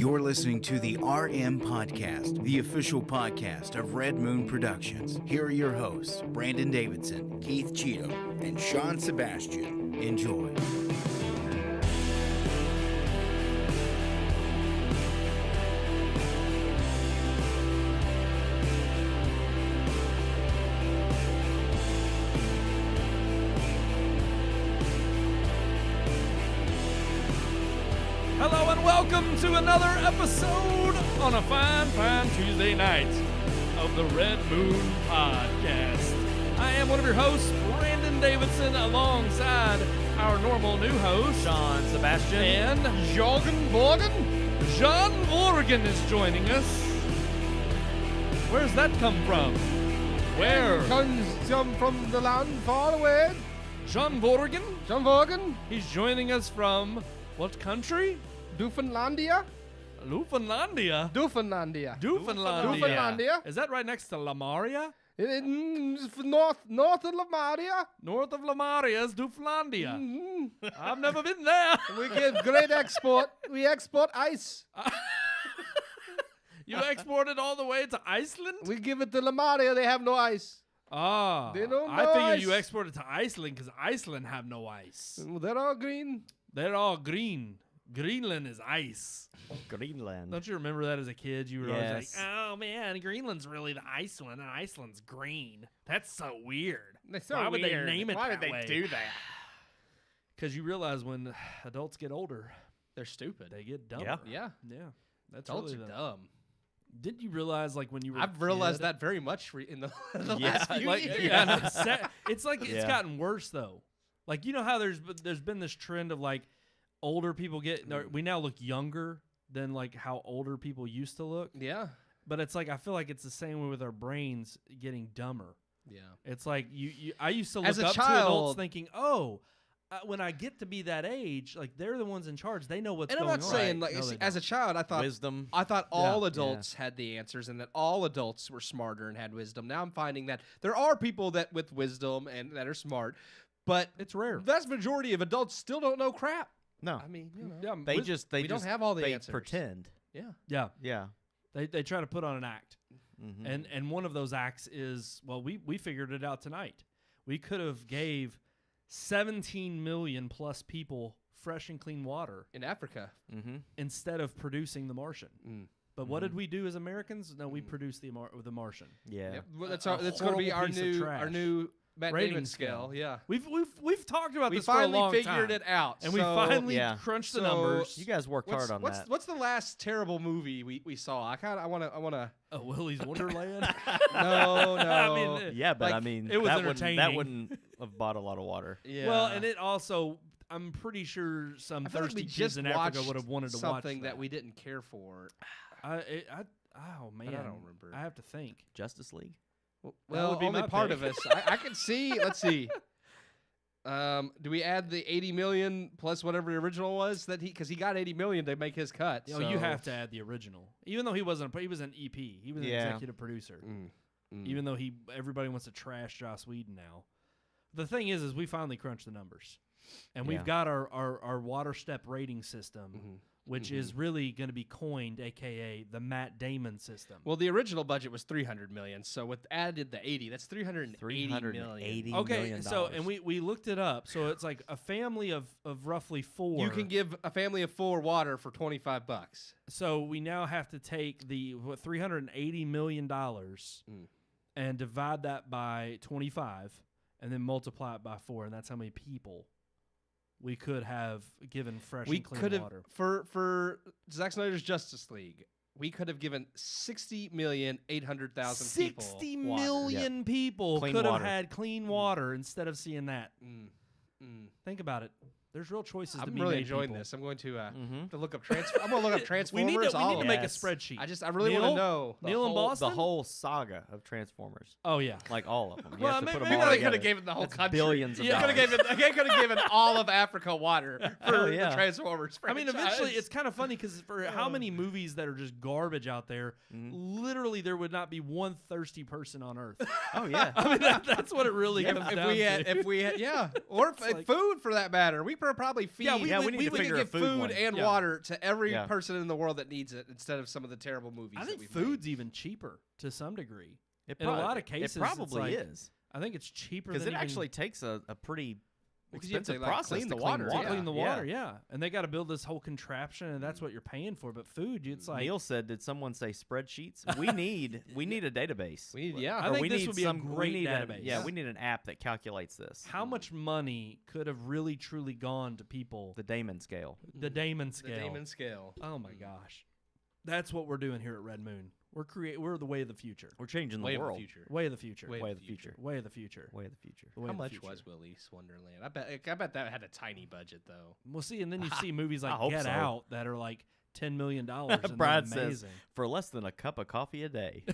You're listening to the RMPodcast, the official podcast of Red Moon Productions. Here are your hosts, Brandon Davidson, Keith Cheatham, and Sean Sebastian. Enjoy. Hello and welcome to another episode on a fine Tuesday night of the Red Moon Podcast. I am one of your hosts, Brandon Davidson, alongside our normal new host, Sean Sebastian. And Jorgen Borgen. John Borgen is joining us. Where's that come from? Where? Comes from the land far away. John Borgen? John Morgan, He's joining us from what country? Newfoundlandia. Newfoundlandia. Newfoundlandia. Is that right next to Lamaria? It's north of Lamaria. North of Lamaria is Newfoundlandia. Mhm. I've never been there. We get great export. We export ice. You exported all the way to Iceland? We give it to Lamaria. They have no ice. Ah, They don't I know figured ice. you exported to Iceland because Iceland have no ice. They're all green. They're all green. Greenland is ice. Greenland. Don't you remember that as a kid? You were always Yes. like, oh man, Greenland's really the ice one and Iceland's green. That's so weird. They're so Why would they weird. name it Why that would they way? do that? Because you realize when adults get older, They're stupid. they get dumber. Yeah. Yeah. Yeah. That's Adults really are the- dumb. Did you realize, like, when you were I've a realized kid- that very much in the, the Yeah, last few like, years. yeah, no, it's like it's Yeah. gotten worse though. Like, you know how there's been this trend of like older people we now look younger than like how older people used to look. Yeah. But it's like I feel like it's the same way with our brains getting dumber. Yeah. It's like I used to look As a up to adults child- thinking, oh. When I get to be that age, like they're the ones in charge. They know what's And I'm going not on. saying like No, they as a don't. child, I thought Wisdom. all Yeah. adults had the answers and that all adults were smarter and had wisdom. Now I'm finding that there are people that with wisdom and that are smart, but It's rare. the vast majority of adults still don't know crap. No. I mean, you know, Yeah, They wis- just they we just don't have all the they answers. pretend. yeah. yeah. Yeah. They try to put on an act. Mhm. And one of those acts is, well, we figured it out tonight. We could have gave 17 million plus people fresh and clean water In Africa. Mhm. instead of producing the Martian. Mm. But what did we do as Americans? No, we produced the Martian. Yeah. Yep. Well, A that's going to be horrible our piece of new trash. Matt Rating Damon scale. scale. Yeah. We've talked about We this for a finally long figured time. it out. And we So finally Yeah. crunched the So numbers. You guys worked hard on that. What's the last terrible movie we saw? I want to Oh, Willy's Wonderland. No. I mean, Yeah, but I like, mean it was that entertaining. wouldn't have bought a lot of water. Yeah. Well, and it also, I'm pretty sure some I feel like thirsty we kids just in Africa watched would have wanted to watch something that we didn't care for. Oh man, I don't remember. I have to think. Justice League. Well, would be only my part pick. of us. I can see. Let's see. Do we add the 80 million plus whatever the original was that because he got 80 million to make his cut? You know, you have to add the original, even though he wasn't. He was an EP. He was an Yeah. executive producer. Mm. Even though everybody wants to trash Joss Whedon now. The thing is we finally crunched the numbers, and we've Yeah. got our water step rating system, Mhm. which is really going to be coined, aka the Matt Damon system. Well, the original budget was 300 million, so with added the 80, that's 380 million. Okay, so and we looked it up. So it's like a family of roughly 4. You can give a family of 4 water for $25. So we now have to take the $380 million and divide that by 25 and then multiply it by 4, and that's how many people we could have given fresh We and clean could have water. for Zack Snyder's Justice League. We could have given 60,800,000 people 60 water. million people Clean could have water. had clean water instead of seeing that. Mm. Mm. Think about it. There's real choices to I'm be really made, enjoying people. this. I'm going to Mhm. to look up I'm going to look up We Transformers. need to all of make a Yes. spreadsheet. I really want to Neil? know. Neil and Boston? The whole saga of Transformers. Oh yeah. Like all of them. You Well, have to maybe put them they all They together. could have given the whole That's country. billions of You could have dollars. given all of Africa water for Oh, yeah. the Transformers I mean, eventually, franchise. it's kind of funny because for how many movies that are just garbage out there, literally there would not be one thirsty person on Earth. Oh yeah. I mean, that's what it really comes down to. if we had, yeah, or It's like- food for that matter. We cheaper probably feed. Yeah, we need to could figure a give food food one. and Yeah. water to every Yeah. person in the world that needs it instead of some of the terrible movies. I that think we've food's even cheaper to some degree. It In a lot of cases, it it's probably like- is I think it's cheaper because than it even actually takes a pretty Because you have to, expensive like, process clean to the water, to yeah. clean the water. Yeah, and they got to build this whole contraption, and that's what you're paying for. But food, it's like Neil said, did someone say spreadsheets? We need a database. We need, yeah. I Or think we this need would be a some- we great need database. Yeah, we need an app that calculates this. how much money could have really truly gone to people? The Damon scale. The Damon the scale. Damon scale. Oh my gosh, that's what we're doing here at Red Moon. We're the way of the future. We're changing the Way of world. the future. Way of the future. Way Way of the future. Way of the future. Way of the future. The way How of the much future. was Willy's Wonderland? I bet that had a tiny budget though. We'll see, and then you see movies I like hope Get so. Out that are like $10 million. And Brad they're says, amazing. for less than a cup of coffee a day.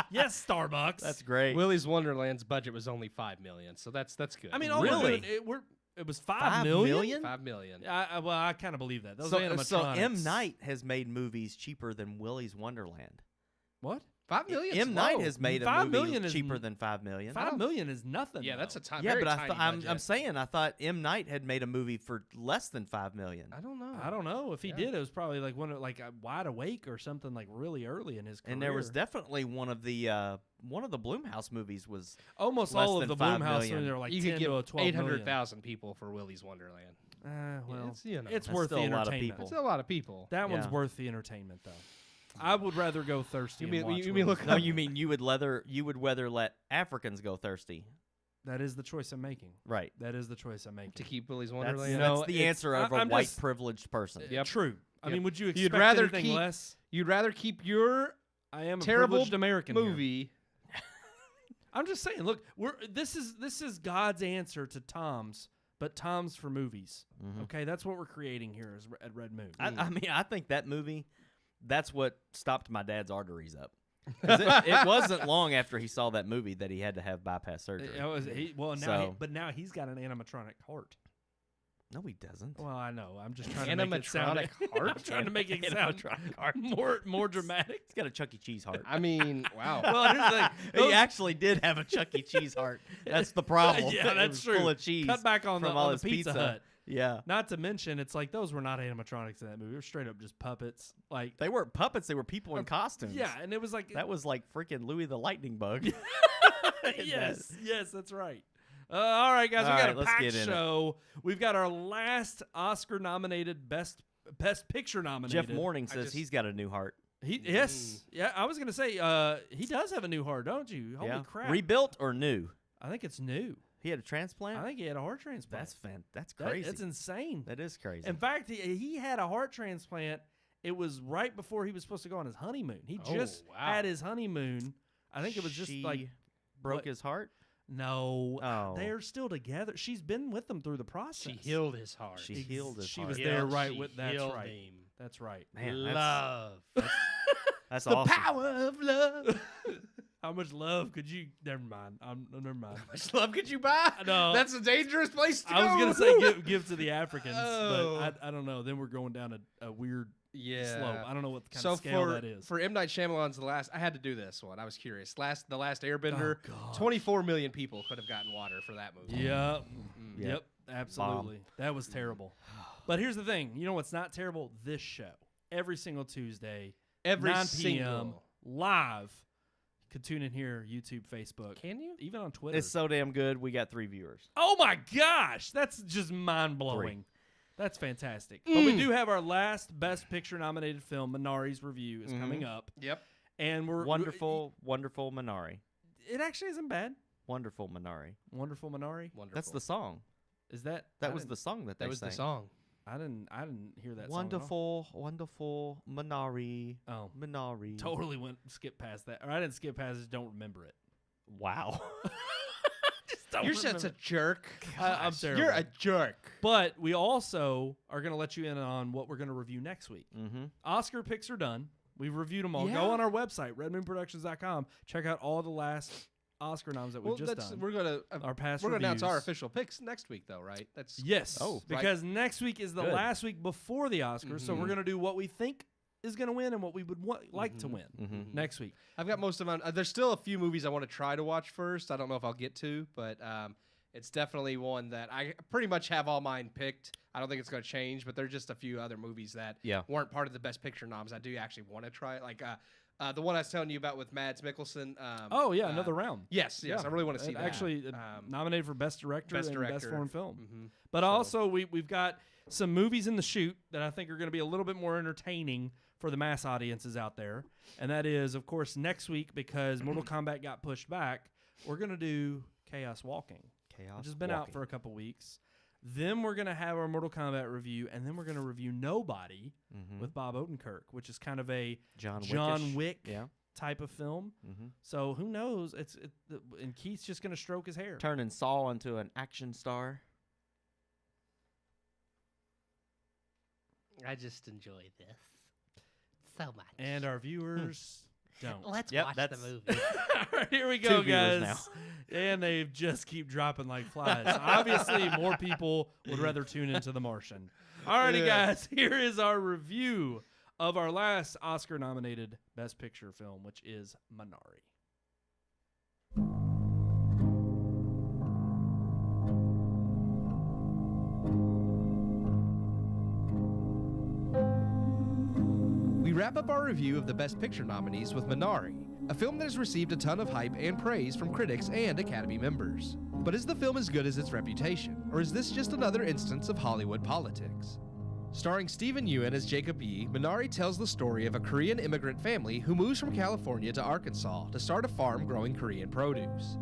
Yes, Starbucks. That's great. Willy's Wonderland's budget was only $5 million, so that's good. I mean, all Really? it was $5 $5 million. million? $5 million. Well, I kind of believe that. Those So animatronics. M. Night has made movies cheaper than Willy's Wonderland. What? $5 million. M. Night has made a 5 movie million is cheaper n- than $5 million. $5 million is nothing. Yeah, that's though. a tiny. Yeah, very but tiny I'm budget. saying I thought M. Night had made a movie for less than $5 million. I don't know. I don't know if he Yeah. did. It was probably like Wide Awake or something like really early in his career. And there was definitely one of the Blumhouse movies was almost less all of than the 5 Blumhouse million. movies are like You 10 could to give 12 million. 800,000 people for Willy's Wonderland. Well, it's, you know, it's That's worth still the a lot of entertainment. people. it's a lot of people. That one's Yeah. worth the entertainment, though. I would rather go thirsty. You and mean- watch you mean Willy's look No, up- you mean you would rather let Africans go thirsty. That is the choice I'm making. Right. That is the choice I'm making. To keep Willy's That's, Wonderland. You know, that's the it's- answer of I'm a white just- privileged person. Yep. True. I Yep. mean, would you expect You'd rather anything keep less? You'd rather keep your I am a terrible privileged American here. movie. I'm just saying. Look, this is God's answer to Tom's, but Tom's for movies. Mhm. Okay, that's what we're creating here at Red Moon. I mean, I think that movie, that's what stopped my dad's arteries up. 'Cause it wasn't long after he saw that movie that he had to have bypass surgery. But now he's got an animatronic heart. No, he doesn't. Well, I know. I'm just trying to make it sound. Animatronic heart? I'm trying to make it sound more dramatic. He's got a Chuck E. Cheese heart. I mean, wow. Well, here's the thing. He actually did have a Chuck E. Cheese heart. That's the problem. Yeah, It that's was true. Full of cheese. Cut back on the from all on the his Pizza Hut. Yeah. Not to mention, it's like those were not animatronics in that movie. They were straight up just puppets. Like, They weren't puppets. They were people in costumes. yeah, and it was like That was like freaking Louis the Lightning Bug. yes, that's right. All right, guys, All we got right, a let's packed get in it. show. We've got our last Oscar-nominated Best Picture nominated. Jeff Morning says just- he's got a new heart. Yes, yeah. I was gonna say he does have a new heart, don't you? Holy yeah. crap! Rebuilt or new? I think it's new. He had a transplant? I think he had a heart transplant. That's That- crazy. That's insane. That is crazy. In fact, he had a heart transplant. It was right before he was supposed to go on his honeymoon. He Oh, just wow. had his honeymoon. I think it was just She like broke what- his heart? no. Oh. They're still together. She's been with them through the process. She healed his heart. She healed his she heart. was Healed- there right she with. That's healed right. him. That's right. Man, that's, Love. that's The awesome. power of love. How much love could you? Never mind. Never mind. How much love could you buy? No. That's a dangerous place to go. I was gonna say give to the Africans, Oh. but I don't know. Then we're going down a weird Yeah. slope. I don't know what kind So of scale for that is. for M Night Shyamalan's I had to do this one. I was curious. The last Airbender. Oh, God. 24 million people could have gotten water for that movie. Yep. Yep. Yep. Absolutely. That was terrible. But here's the thing. You know what's not terrible? This show. Every single Tuesday, Every 9 p.m. single. live. You can tune in here, YouTube, Facebook. Can you? Even on Twitter. It's so damn good. We got 3 viewers. Oh my gosh, that's just mind blowing. That's fantastic. But we do have our last Best Picture nominated film, Minari's review, is coming up, Yep. and we're Wonderful Minari. It actually isn't bad. Wonderful Minari. Wonderful Minari. Wonderful. That's the song. Is that That I was didn't- the song that they That was the sang. song. I didn't hear that. Wonderful Minari. Song at all. Minari. Totally went skip past that, or I didn't skip past it. Don't remember it. Wow. Just don't You're such a jerk. I'm Gosh, terrible. You're a jerk. But we also are going to let you in on what we're going to review next week. mm-hmm. Oscar picks are done. We've reviewed them all. Yeah. Go on our website, redmoonproductions.com. Check out all the last Oscar noms that we've just done. We're gonna Our past we're gonna announce our reviews. official picks next week, though, right? That's Yes. Oh, because next week is the Good. last week before the Oscars, so Mhm. we're going to do what we think is going to win and what we would like to win Mhm. next week. I've got most of them. There's still a few movies I want to try to watch first. I don't know if I'll get to, but It's definitely one that I pretty much have all mine picked. I don't think it's going to change, but there's just a few other movies that weren't part of the Best Picture noms. I do actually want to try it. Like the one I was telling you about with Mads Mikkelsen. Another round. Yes, I really want to see that. Actually, nominated for Best Director and Best Foreign Film. Mm-hmm. But also, we've got some movies in the chute that I think are going to be a little bit more entertaining for the mass audiences out there. And that is, of course, next week, because Mortal Kombat got pushed back, we're going to do Chaos Walking. Which has been out for a couple weeks. Then we're going to have our Mortal Kombat review, and then we're going to review Nobody with Bob Odenkirk, which is kind of a John Wick type of film. So who knows? And Keith's just going to stroke his hair. Turning Saul into an action star. I just enjoy this so much. And our viewers don't. Let's watch the movie. All right, here we go, guys. Now. And they just keep dropping like flies. Obviously, more people would rather tune into The Martian. All righty, guys. Here is our review of our last Oscar-nominated Best Picture film, which is Minari. We wrap up our review of the Best Picture nominees with Minari, a film that has received a ton of hype and praise from critics and Academy members. But is the film as good as its reputation, or is this just another instance of Hollywood politics? Starring Steven Yeun as Jacob Yi, Minari tells the story of a Korean immigrant family who moves from California to Arkansas to start a farm growing Korean produce.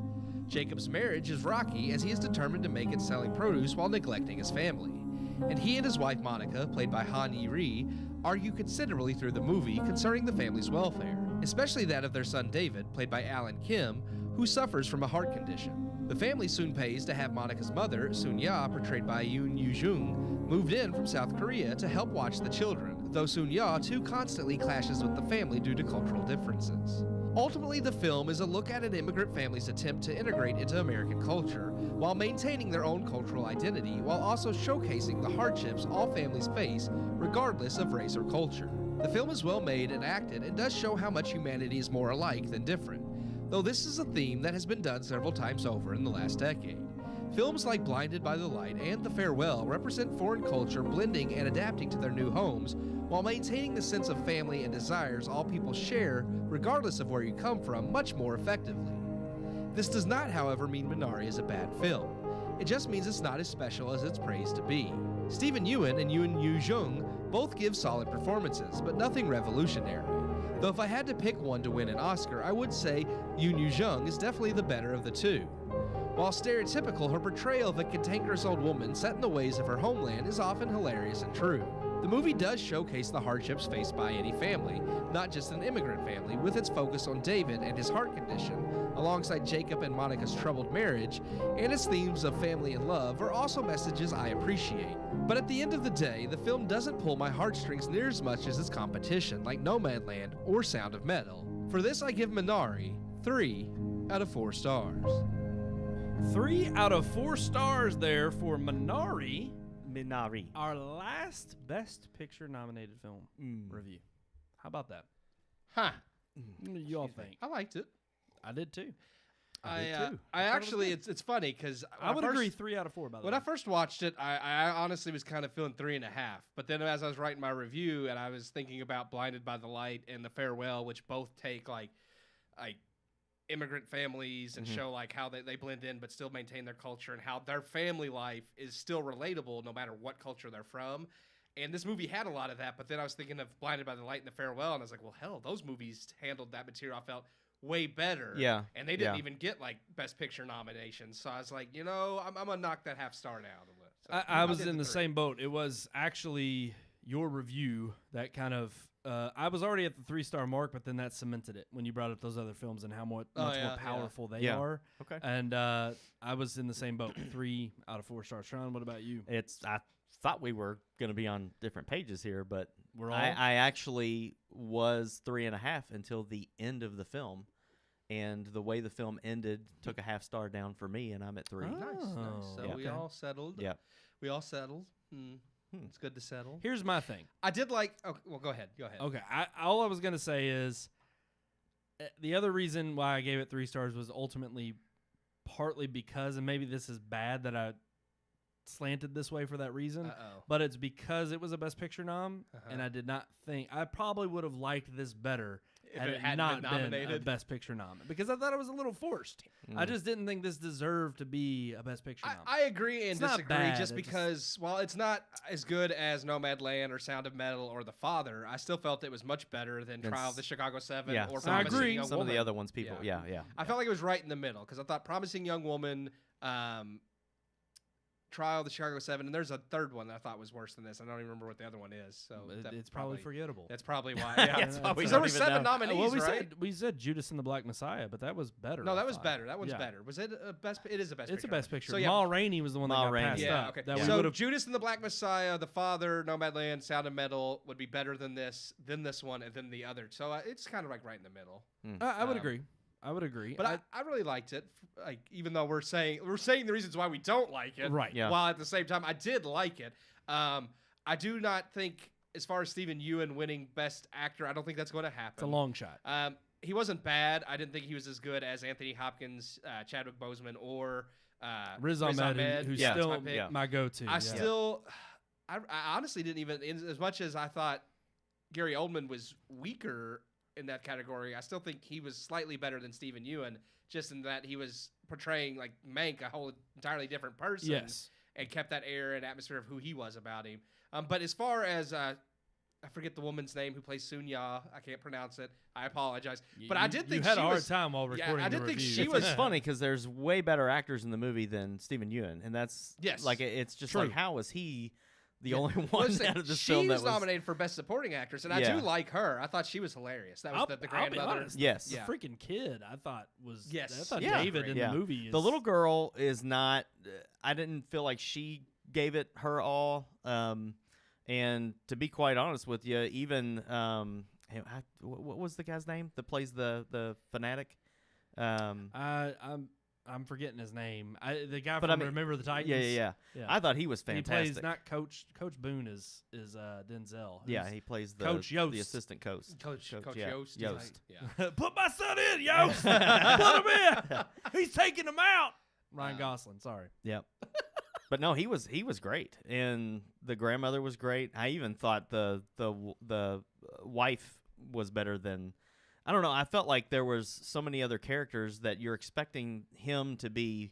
Jacob's marriage is rocky as he is determined to make it selling produce while neglecting his family. And he and his wife Monica, played by Han Yi-ri, argue considerably through the movie concerning the family's welfare, especially that of their son David, played by Alan Kim, who suffers from a heart condition. The family soon pays to have Monica's mother, Sun-ya, portrayed by Yoon Yoo-jung, moved in from South Korea to help watch the children, though Sun-ya too constantly clashes with the family due to cultural differences. Ultimately, the film is a look at an immigrant family's attempt to integrate into American culture while maintaining their own cultural identity, while also showcasing the hardships all families face regardless of race or culture. The film is well made and acted and does show how much humanity is more alike than different, though this is a theme that has been done several times over in the last decade. Films like Blinded by the Light and The Farewell represent foreign culture blending and adapting to their new homes while maintaining the sense of family and desires all people share regardless of where you come from much more effectively. This does not, however, mean Minari is a bad film. It just means it's not as special as it's praised to be. Steven Yeun and Yoon Yoo-jung both give solid performances, but nothing revolutionary. Though if I had to pick one to win an Oscar, I would say Yoon Yoo-jung is definitely the better of the two. While stereotypical, her portrayal of a cantankerous old woman set in the ways of her homeland is often hilarious and true. The movie does showcase the hardships faced by any family, not just an immigrant family, with its focus on David and his heart condition, alongside Jacob and Monica's troubled marriage, and its themes of family and love are also messages I appreciate. But at the end of the day, the film doesn't pull my heartstrings near as much as its competition like Nomadland or Sound of Metal. For this, I give Minari 3 out of 4 stars. 3 out of 4 stars there for Minari. Minari. Our last Best Picture nominated film review. How about that? Huh. What do you all think? I liked it. I did too. I actually, it's funny because I would agree 3 out of 4. By the way, when I first watched it, I honestly was kind of feeling 3.5. But then as I was writing my review and I was thinking about Blinded by the Light and The Farewell, which both take like immigrant families and show like how they blend in but still maintain their culture and how their family life is still relatable no matter what culture they're from. And this movie had a lot of that, but then I was thinking of Blinded by the Light and The Farewell, and I was like, well, hell, those movies handled that material, I felt, way better. Yeah. And they didn't even get like Best Picture nominations. So I was like, I'm going to knock that half star down a little. So, I was in the same boat. It was actually your review that kind of I was already at the 3-star mark, but then that cemented it when you brought up those other films and how much more powerful they are. Okay. And I was in the same boat, 3 out of 4 stars. Sean, what about you? I thought we were going to be on different pages here, but We're all... I actually was 3.5 until the end of the film. And the way the film ended took a half star down for me, and I'm at 3. Nice. So we all settled. Yeah. We all settled. It's good to settle. Here's my thing. I did like... Oh, well, go ahead. Okay. All I was going to say is the other reason why I gave it 3 stars was ultimately partly because, and maybe this is bad that I slanted this way for that reason, but it's because it was a Best Picture nom, and I did not think I probably would have liked this better had it hadn't not been been a nominated. Best Picture nom, because I thought it was a little forced. I just didn't think this deserved to be a Best Picture nom. I agree and It's not disagree bad, just it because, while it's not as good as Nomadland or Sound of Metal or The Father, I still felt it was much better than Trial of the Chicago 7 Yeah, or some I of the- Promising agree. Young Some Woman. of the other ones, people, yeah. I felt like it was right in the middle because I thought Promising Young Woman, Trial of the Chicago 7, and there's a third one that I thought was worse than this. I don't even remember what the other one is. So It's probably forgettable. That's probably why. Yeah, That's why we because there don't were even 7 know. nominees, Well, right? we said Judas and the Black Messiah, but that was better. No, I that was thought. better. That one's Yeah. better. Was it a best? It is a best. It's a picture. Best Picture. So yeah, Ma Rainey was the one that Ma got Rainey. passed yeah. up. Okay. That we So would've- Judas and the Black Messiah, The Father, Nomadland, Sound of Metal would be better than this one, and then the other. So it's kind of like right in the middle. I would agree. I would agree. But I really liked it. Like, even though we're saying the reasons why we don't like it, Right. Yeah. While at the same time I did like it. I do not think, as far as Stephen Ewan winning Best Actor, I don't think that's going to happen. it's a long shot. He wasn't bad. I didn't think he was as good as Anthony Hopkins, Chadwick Boseman, or Riz Ahmed, who's Yeah. still my pick. my go-to. I honestly didn't even, as much as I thought Gary Oldman was weaker in that category, I still think he was slightly better than Stephen Ewan, just in that he was portraying like Mank, a whole entirely different person, Yes. and kept that air and atmosphere of who he was about him. But as far as I forget the woman's name who plays Sunya, I can't pronounce it. I apologize, but I did think you had she a hard was, time while recording. I did the think review. she It's was funny because there's way better actors in the movie than Stephen Ewan, and that's Yes. like it's just True. like how is he the only Well, one listen, out of this she film that was nominated for Best Supporting Actress, and I Yeah. do like her. I thought she was hilarious. That was I'll the be grandmother. honest, Yes. the Yeah. freaking kid I thought was. Yes. I thought Yeah. David in Yeah. the movie. Is, The little girl is not. I didn't feel like she gave it her all. And to be quite honest with you, even what was the guy's name that plays the fanatic? I'm forgetting his name. The guy But from I mean- Remember the Titans. Yeah. Yeah. I thought he was He fantastic. plays not Coach Boone is Denzel. Yeah, who's- he plays the Coach Yost. the assistant coach. Coach yeah, Yost. Yost. Yeah. Put my son in, Yost. Put him in. He's taking him out. Ryan Gosling. Sorry. Yep. But no, he was great, and the grandmother was great. I even thought the wife was better than. I don't know. I felt like there was so many other characters that you're expecting him to be,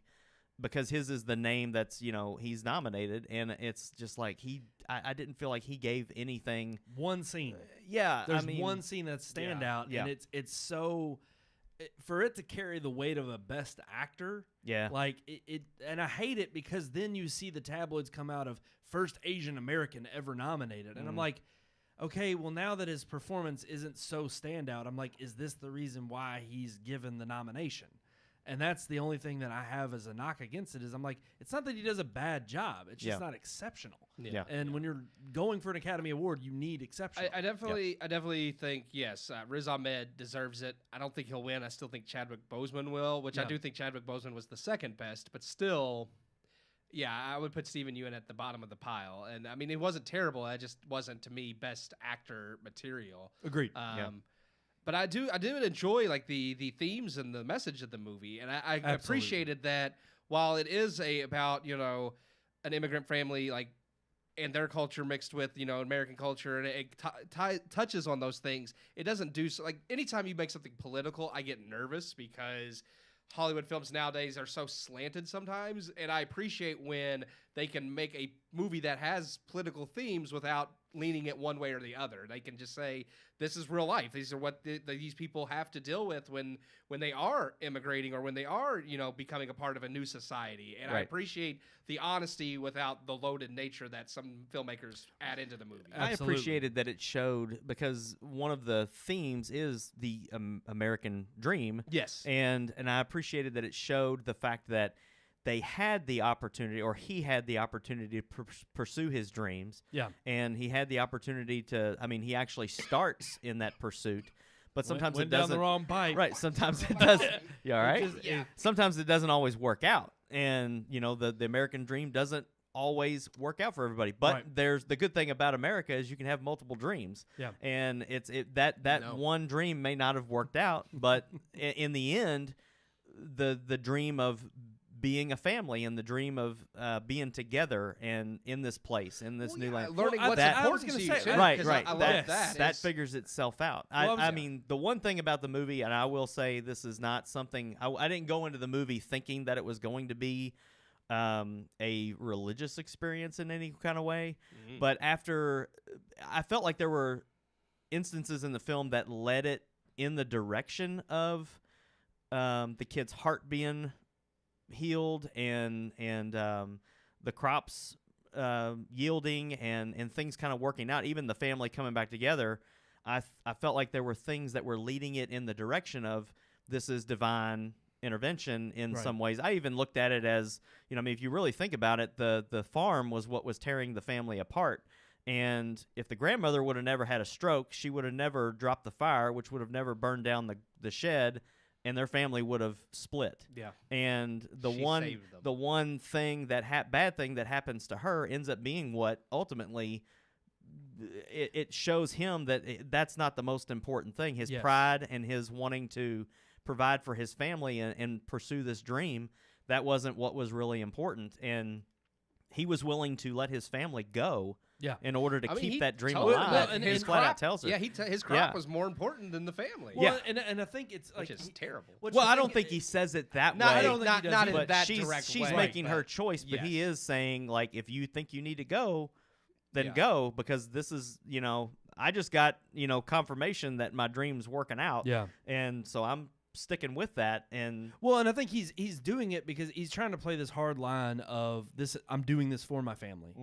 because his is the name that's he's nominated, and it's just like I didn't feel like he gave anything. One scene. Yeah, There's I mean, one scene that's standout, Yeah. and it's so for it to carry the weight of a Best Actor. Yeah. Like it, and I hate it because then you see the tabloids come out of first Asian American ever nominated, and I'm like, okay, well now that his performance isn't so standout, I'm like, is this the reason why he's given the nomination? And that's the only thing that I have as a knock against it is I'm like, it's not that he does a bad job, it's just Yeah. not exceptional. Yeah. And when you're going for an Academy Award, you need exceptional. I definitely think yes, Riz Ahmed deserves it. I don't think he'll win. I still think Chadwick Boseman will, which I Yeah. do think Chadwick Boseman was the second best, but still, yeah, I would put Stephen Ewan at the bottom of the pile. And I mean, it wasn't terrible. It just wasn't to me Best Actor material. Agreed. But I do enjoy like the themes and the message of the movie, and I appreciated that while it is about an immigrant family like and their culture mixed with American culture, and it touches on those things. It doesn't do so. Like anytime you make something political, I get nervous because Hollywood films nowadays are so slanted sometimes, and I appreciate when they can make a movie that has political themes without leaning it one way or the other. They can just say, this is real life. These are what these people have to deal with when they are immigrating or when they are, becoming a part of a new society. And I Right. appreciate the honesty without the loaded nature that some filmmakers add into the movie. I Absolutely. appreciated that it showed, because one of the themes is the American dream. Yes. And I appreciated that it showed the fact that they had the opportunity, or he had the opportunity to pursue his dreams. Yeah. And he had the opportunity to, he actually starts in that pursuit, but sometimes went it down doesn't. the wrong pipe. Right. Sometimes it doesn't. You all right? Yeah. Sometimes it doesn't always work out. And, the American dream doesn't always work out for everybody. But Right. there's the good thing about America is you can have multiple dreams. Yeah. And that No. one dream may not have worked out, but in the end, the dream of being a family and the dream of being together and in this place, in this new land. Learning Well, what's I was important gonna to say, you, too, Right, 'cause right. I love Yes. that. That is- figures itself out. Well, I mean, the one thing about the movie, and I will say this is not something, I didn't go into the movie thinking that it was going to be a religious experience in any kind of way. Mm-hmm. But after, I felt like there were instances in the film that led it in the direction of the kid's heart being healed and the crops yielding and things kind of working out, even the family coming back together. I felt like there were things that were leading it in the direction of this is divine intervention in Right. some ways. I even looked at it as, I mean, if you really think about it, the farm was what was tearing the family apart. And if the grandmother would have never had a stroke, she would have never dropped the fire, which would have never burned down the shed, and their family would have split. Yeah. And the She one saved them. the one thing that bad thing that happens to her ends up being what ultimately it shows him that that's not the most important thing. His Yes. pride and his wanting to provide for his family and pursue this dream, that wasn't what was really important. And he was willing to let his family go Yeah. in order to I mean, keep he that dream totally- alive. well, and He his flat out crop- tells her. Yeah, his crop Yeah. was more important than the family. Well, and I think it's like which is terrible. what Well, you I don't think he says it that Not- way. I don't think he does not either. in but that she's direct she's way, making her but- choice, but he yes. is saying, like, if you think you need to go, then Yeah. go, because this is, I just got, confirmation that my dream's working out. Yeah. And so I'm sticking with that. And Well, and I think he's doing it because he's trying to play this hard line of this. I'm doing this for my family,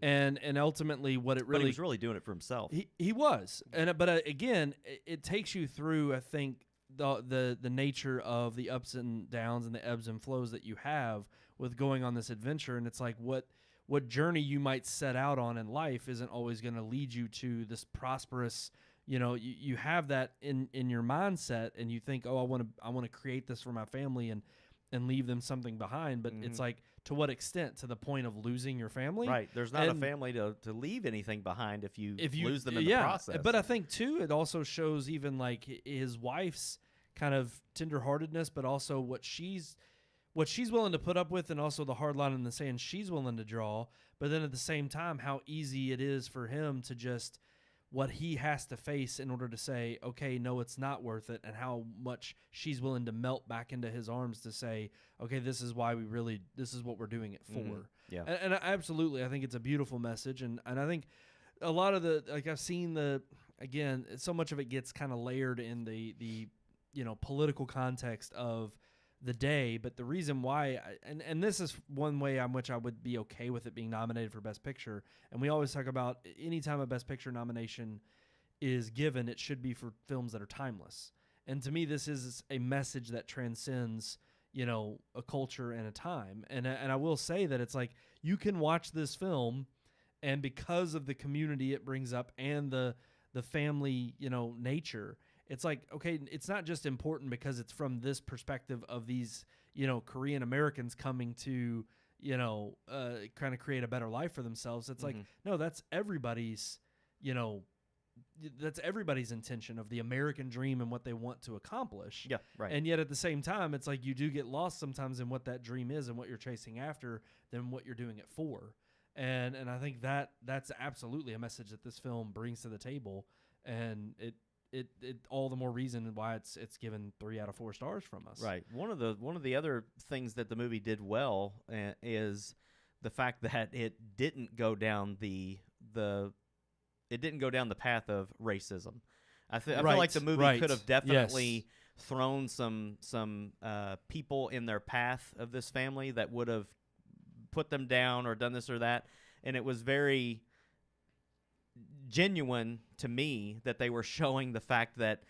and ultimately what it but he really was really doing it for himself. he was, but again, it takes you through. I think the nature of the ups and downs and the ebbs and flows that you have with going on this adventure, and it's like what journey you might set out on in life isn't always going to lead you to this prosperous. You have that in your mindset, and you think, oh, I want to create this for my family and leave them something behind. But it's like, to what extent? To the point of losing your family, Right. There's not a And- family to leave anything behind if you if you lose them in the yeah, process. But I think too, it also shows even like his wife's kind of tenderheartedness, but also what she's willing to put up with, and also the hard line in the sand she's willing to draw. But then at the same time, how easy it is for him to just what he has to face in order to say, okay, no, it's not worth it, and how much she's willing to melt back into his arms to say, okay, this is why this is what we're doing it for. Yeah. And absolutely, I think it's a beautiful message, and I think a lot of I've seen again, so much of it gets kind of layered in the political context of the day, but the reason why, and this is one way in which I would be okay with it being nominated for Best Picture, and we always talk about anytime a Best Picture nomination is given, it should be for films that are timeless. And to me, this is a message that transcends, a culture and a time. And I will say that it's like, you can watch this film, and because of the community it brings up and the family, nature, it's like, okay, it's not just important because it's from this perspective of these, Korean Americans coming to, kind of create a better life for themselves. It's like, no, that's everybody's, that's everybody's intention of the American dream and what they want to accomplish. Yeah, right. And yet at the same time, it's like you do get lost sometimes in what that dream is and what you're chasing after than what you're doing it for. And I think that's absolutely a message that this film brings to the table, and it all the more reason why it's given 3 out of 4 stars from us. Right. One of the other things that the movie did well is the fact that it didn't go down the path of racism. I feel like the movie could have definitely thrown some people in their path of this family that would have put them down or done this or that, and it was very genuine to me that they were showing the fact that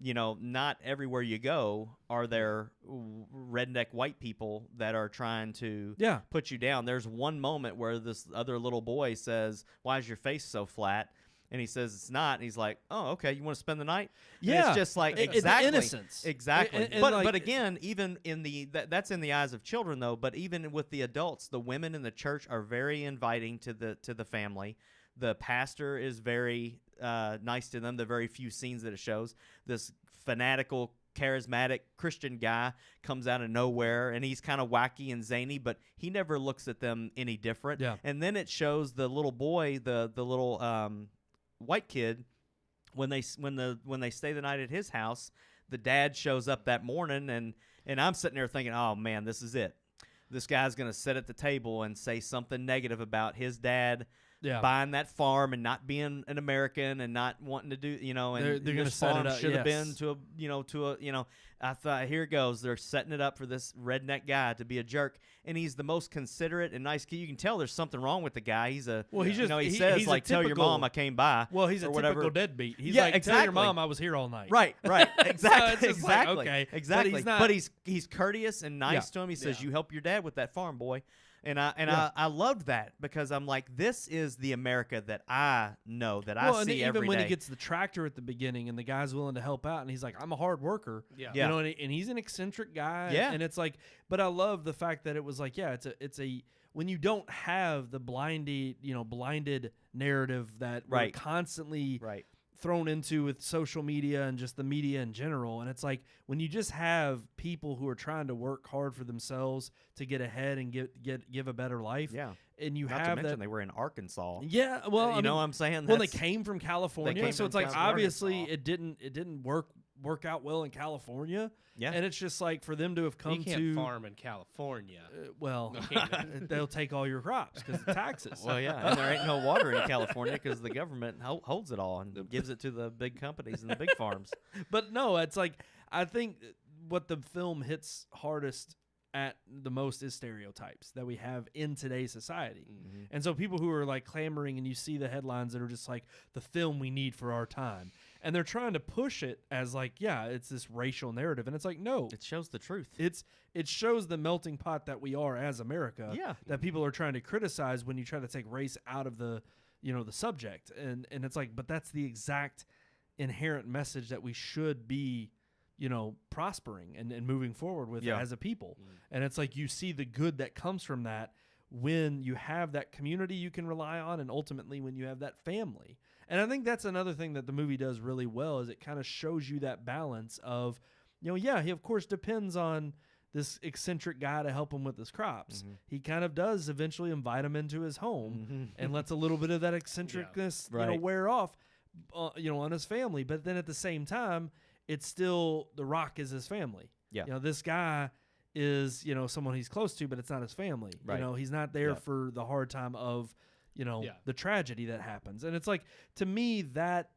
not everywhere you go are there redneck white people that are trying to put you down. There's one moment where this other little boy says, "Why is your face so flat?" And he says it's not. And he's like, "Oh, okay. You want to spend the night?" And Yeah, it's just like the exactly innocence. exactly. And but like- again, even in that's in the eyes of children though. But even with the adults, the women in the church are very inviting to the family. The pastor is very nice to them. The very few scenes that it shows, this fanatical charismatic Christian guy comes out of nowhere, and he's kind of wacky and zany, but he never looks at them any different. Yeah. And then it shows the little boy, the little white kid, when they stay the night at his house, the dad shows up that morning, and I'm sitting there thinking, oh man, this is it. This guy's gonna sit at the table and say something negative about his dad. Yeah. Buying that farm and not being an American and not wanting to do, and They're gonna this set it farm up, should have yes. been to a. I thought, here it goes. They're setting it up for this redneck guy to be a jerk, and he's the most considerate and nice kid. You can tell there's something wrong with the guy. He's a, Well, he's just- he he- says he's a like, tell your typical- mom I came by. Well, he's a or typical whatever. deadbeat. He's Yeah, like, tell your exactly. mom I was here all night. Right, exactly, it's just like, exactly, okay, but exactly. he's not- But he's courteous and nice Yeah. to him. He says, Yeah. "You help your dad with that farm, boy." And Yeah. I loved that because I'm like, this is the America that I know, that Well, I and see even every when day. he gets the tractor at the beginning and the guy's willing to help out and he's like, I'm a hard worker. Yeah. Yeah. And he's an eccentric guy. Yeah. And it's like, but I love the fact that it was like, yeah, it's a when you don't have the blinded narrative that we're Right. constantly right. thrown into with social media and just the media in general. And it's like when you just have people who are trying to work hard for themselves to get ahead and give a better life. Yeah. And you Not to have mention that. they were in Arkansas. Yeah. Well, I you know mean, what I'm saying? well, they That's- came from California, came so from it's like California. obviously it didn't work out well in California. Yeah. And it's just like for them to have come You can't to farm in California. well, they'll take all your crops because of taxes. Well, yeah, and there ain't no water in California because the government holds it all and gives it to the big companies and the big farms. But no, it's like I think what the film hits hardest at the most is stereotypes that we have in today's society. Mm-hmm. And so people who are like clamoring and you see the headlines that are just like the film we need for our time. And they're trying to push it as like, yeah, it's this racial narrative. And it's like, no, It shows the truth. it shows the melting pot that we are as America. Yeah. That people are trying to criticize when you try to take race out of the subject. And it's like, but that's the exact inherent message that we should be, prospering and moving forward with Yeah. as a people. And it's like you see the good that comes from that when you have that community you can rely on and ultimately when you have that family. And I think that's another thing that the movie does really well is it kind of shows you that balance of, yeah, he of course depends on this eccentric guy to help him with his crops. Mm-hmm. He kind of does eventually invite him into his home and lets a little bit of that eccentricness, Right. wear off, on his family. But then at the same time, it's still The Rock is his family. Yeah. This guy is, someone he's close to, but it's not his family. Right. He's not there Yeah. for the hard time of, Yeah. the tragedy that happens. And it's like, to me, that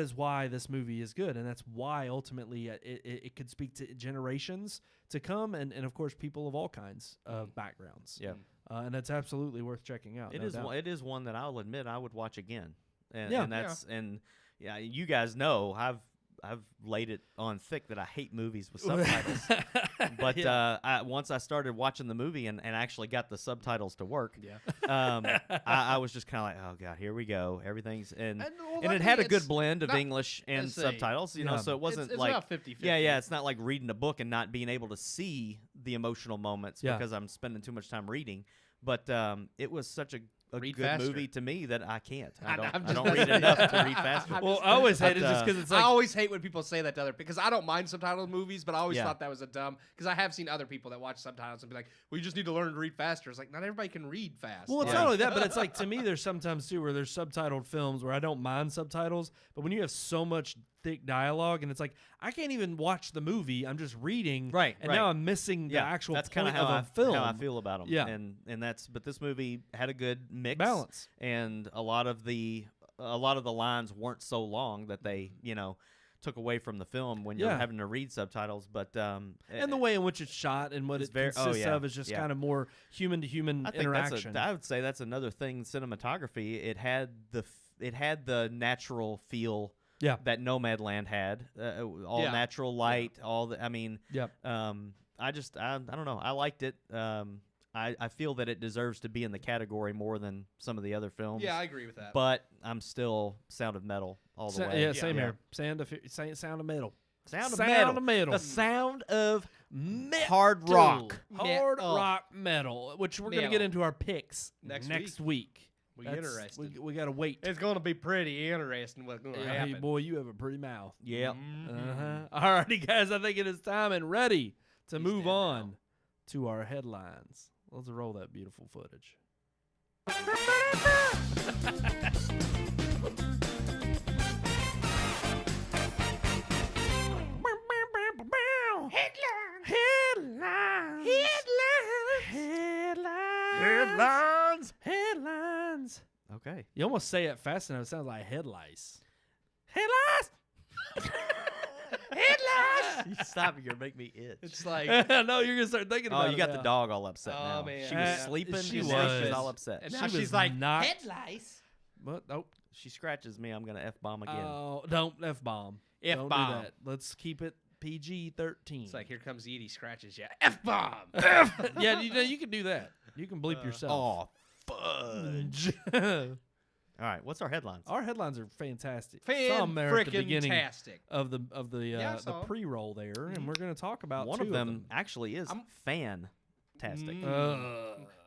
is why this movie is good. And that's why ultimately it could speak to generations to come. And of course, people of all kinds of backgrounds. Yeah. And it's absolutely worth checking out. It no is. doubt. It is one that I'll admit I would watch again. And, Yeah. and that's you guys know I've laid it on thick that I hate movies with subtitles. But once I started watching the movie and actually got the subtitles to work, I was just kind of like, oh god, here we go. Everything's and it luckily had a good it's blend of not- English and let's say, subtitles, yeah. so it wasn't it's like about 50-50. yeah, it's not like reading a book and not being able to see the emotional moments Yeah. because I'm spending too much time reading. But it was such a Read good faster. movie to me that I can't. I I'm don't, I just don't read messing enough with to you. read faster. I'm Well, just I always But, hate it just because it's like, I always hate when people say that to other because I don't mind subtitled movies, but I always Yeah. thought that was a dumb because I have seen other people that watch subtitles and be like, "Well, you just need to learn to read faster." It's like not everybody can read fast. well, it's Yeah. not only that, but it's like to me, there's sometimes too where there's subtitled films where I don't mind subtitles, but when you have so much thick dialogue and it's like I can't even watch the movie, I'm just reading, Right, And right. now I'm missing the Yeah, actual that's point kind of of a film. how I feel about them. Yeah. and that's but this movie had a good mix Balance. and a lot of the lines weren't so long that they took away from the film when you're Yeah. having to read subtitles. But And the way in which it's shot and what It's it very- consists yeah, of is just yeah. kind of more human to human I think interaction. I would say that's another thing. Cinematography. It had the natural feel. Yeah. That Nomadland had all Yeah. natural light, all the. I mean, Yep. I don't know. I liked it. I feel that it deserves to be in the category more than some of the other films. yeah, I agree with that. But I'm still Sound of Metal all the way. Yeah, same Yeah. here. Sound of metal. Sound of Sound Metal. of Metal. The sound of hard rock. Hard Oh. rock metal, which we're going to Metal. get into our picks Next next week. Interesting. We got to wait. It's going to be pretty interesting what's going to Hey, happen. boy, you have a pretty mouth. Yep. All righty, guys. I think it is time and ready to He's move dead on now. to our headlines. Let's roll that beautiful footage. Headlines. Okay. You almost say it fast enough. It sounds like headlights. Headlines. You stop. You're gonna make me itch. It's like, No, you're gonna start thinking Oh, about it. you got the now. dog all upset Oh, now. man. She was Uh, sleeping. she and was. now she's all upset. and She now she's was like, not- head lice. What? Nope. She scratches me. I'm gonna f-bomb again. Oh, don't F-bomb. Don't do F-bomb. that. Let's keep it PG-13. It's like, here comes Edie scratches you. F-bomb. Yeah, you can do that. You can bleep yourself. oh, fudge. All right. What's our headlines? Our headlines are fantastic. Some there at the beginning Fan-frickin-tastic. of the Yeah, I the saw 'em. pre-roll there, and we're going to talk about One two of them actually is fantastic.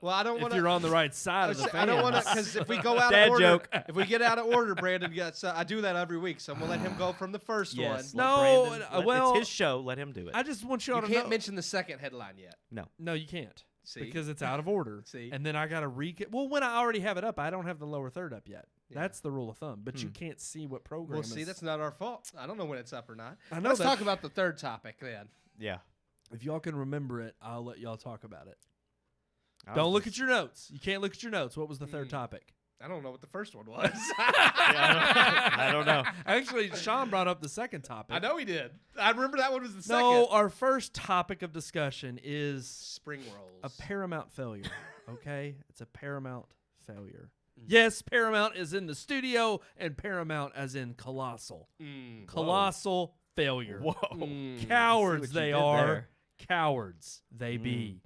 Well, I don't If want you're on the right side of the fence. I don't want to, because if we go out Dad of order, joke. if we get out of order, Brandon gets. I do that every week, so I'm gonna let him go from the first Yes. one. No, let Brandon- well, it's his show. Let him do it. I just want y'all You to can't know. mention the second headline yet. No, you can't. See? Because it's out of order. See? And then I got to Well, when I already have it up, I don't have the lower third up yet. Yeah. That's the rule of thumb. But you can't see what program Well, see, is. that's not our fault. I don't know when it's up or not. I know Let's that- talk about the third topic then. yeah. If y'all can remember it, I'll let y'all talk about it. I Don't was look just- at your notes. You can't look at your notes. What was the third topic? I don't know what the first one was. I don't know. Actually, Sean brought up the second topic. I know he did. I remember that one was the No, second. our first topic of discussion is Spring rolls. a Paramount failure. Okay? It's a Paramount failure. Yes, Paramount is in the studio, and Paramount as in colossal. Colossal failure. Whoa. Cowards See what you they did are. there. Cowards they be.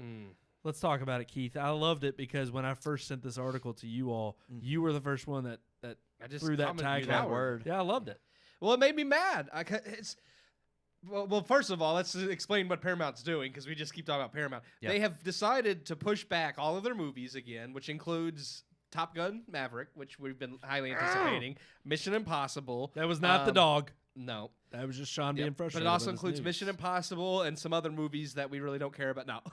Let's talk about it, Keith. I loved it because when I first sent this article to you all, you were the first one that I just threw that commented tag coward. Yeah, I loved it. Well, it made me mad. Well, first of all, let's explain what Paramount's doing, because we just keep talking about Paramount. Yep. They have decided to push back all of their movies again, which includes Top Gun Maverick, which we've been highly anticipating, Mission Impossible. That was not the dog. No. That was just Sean being Yep, frustrated. but it also about this includes news. Mission Impossible and some other movies that we really don't care about now.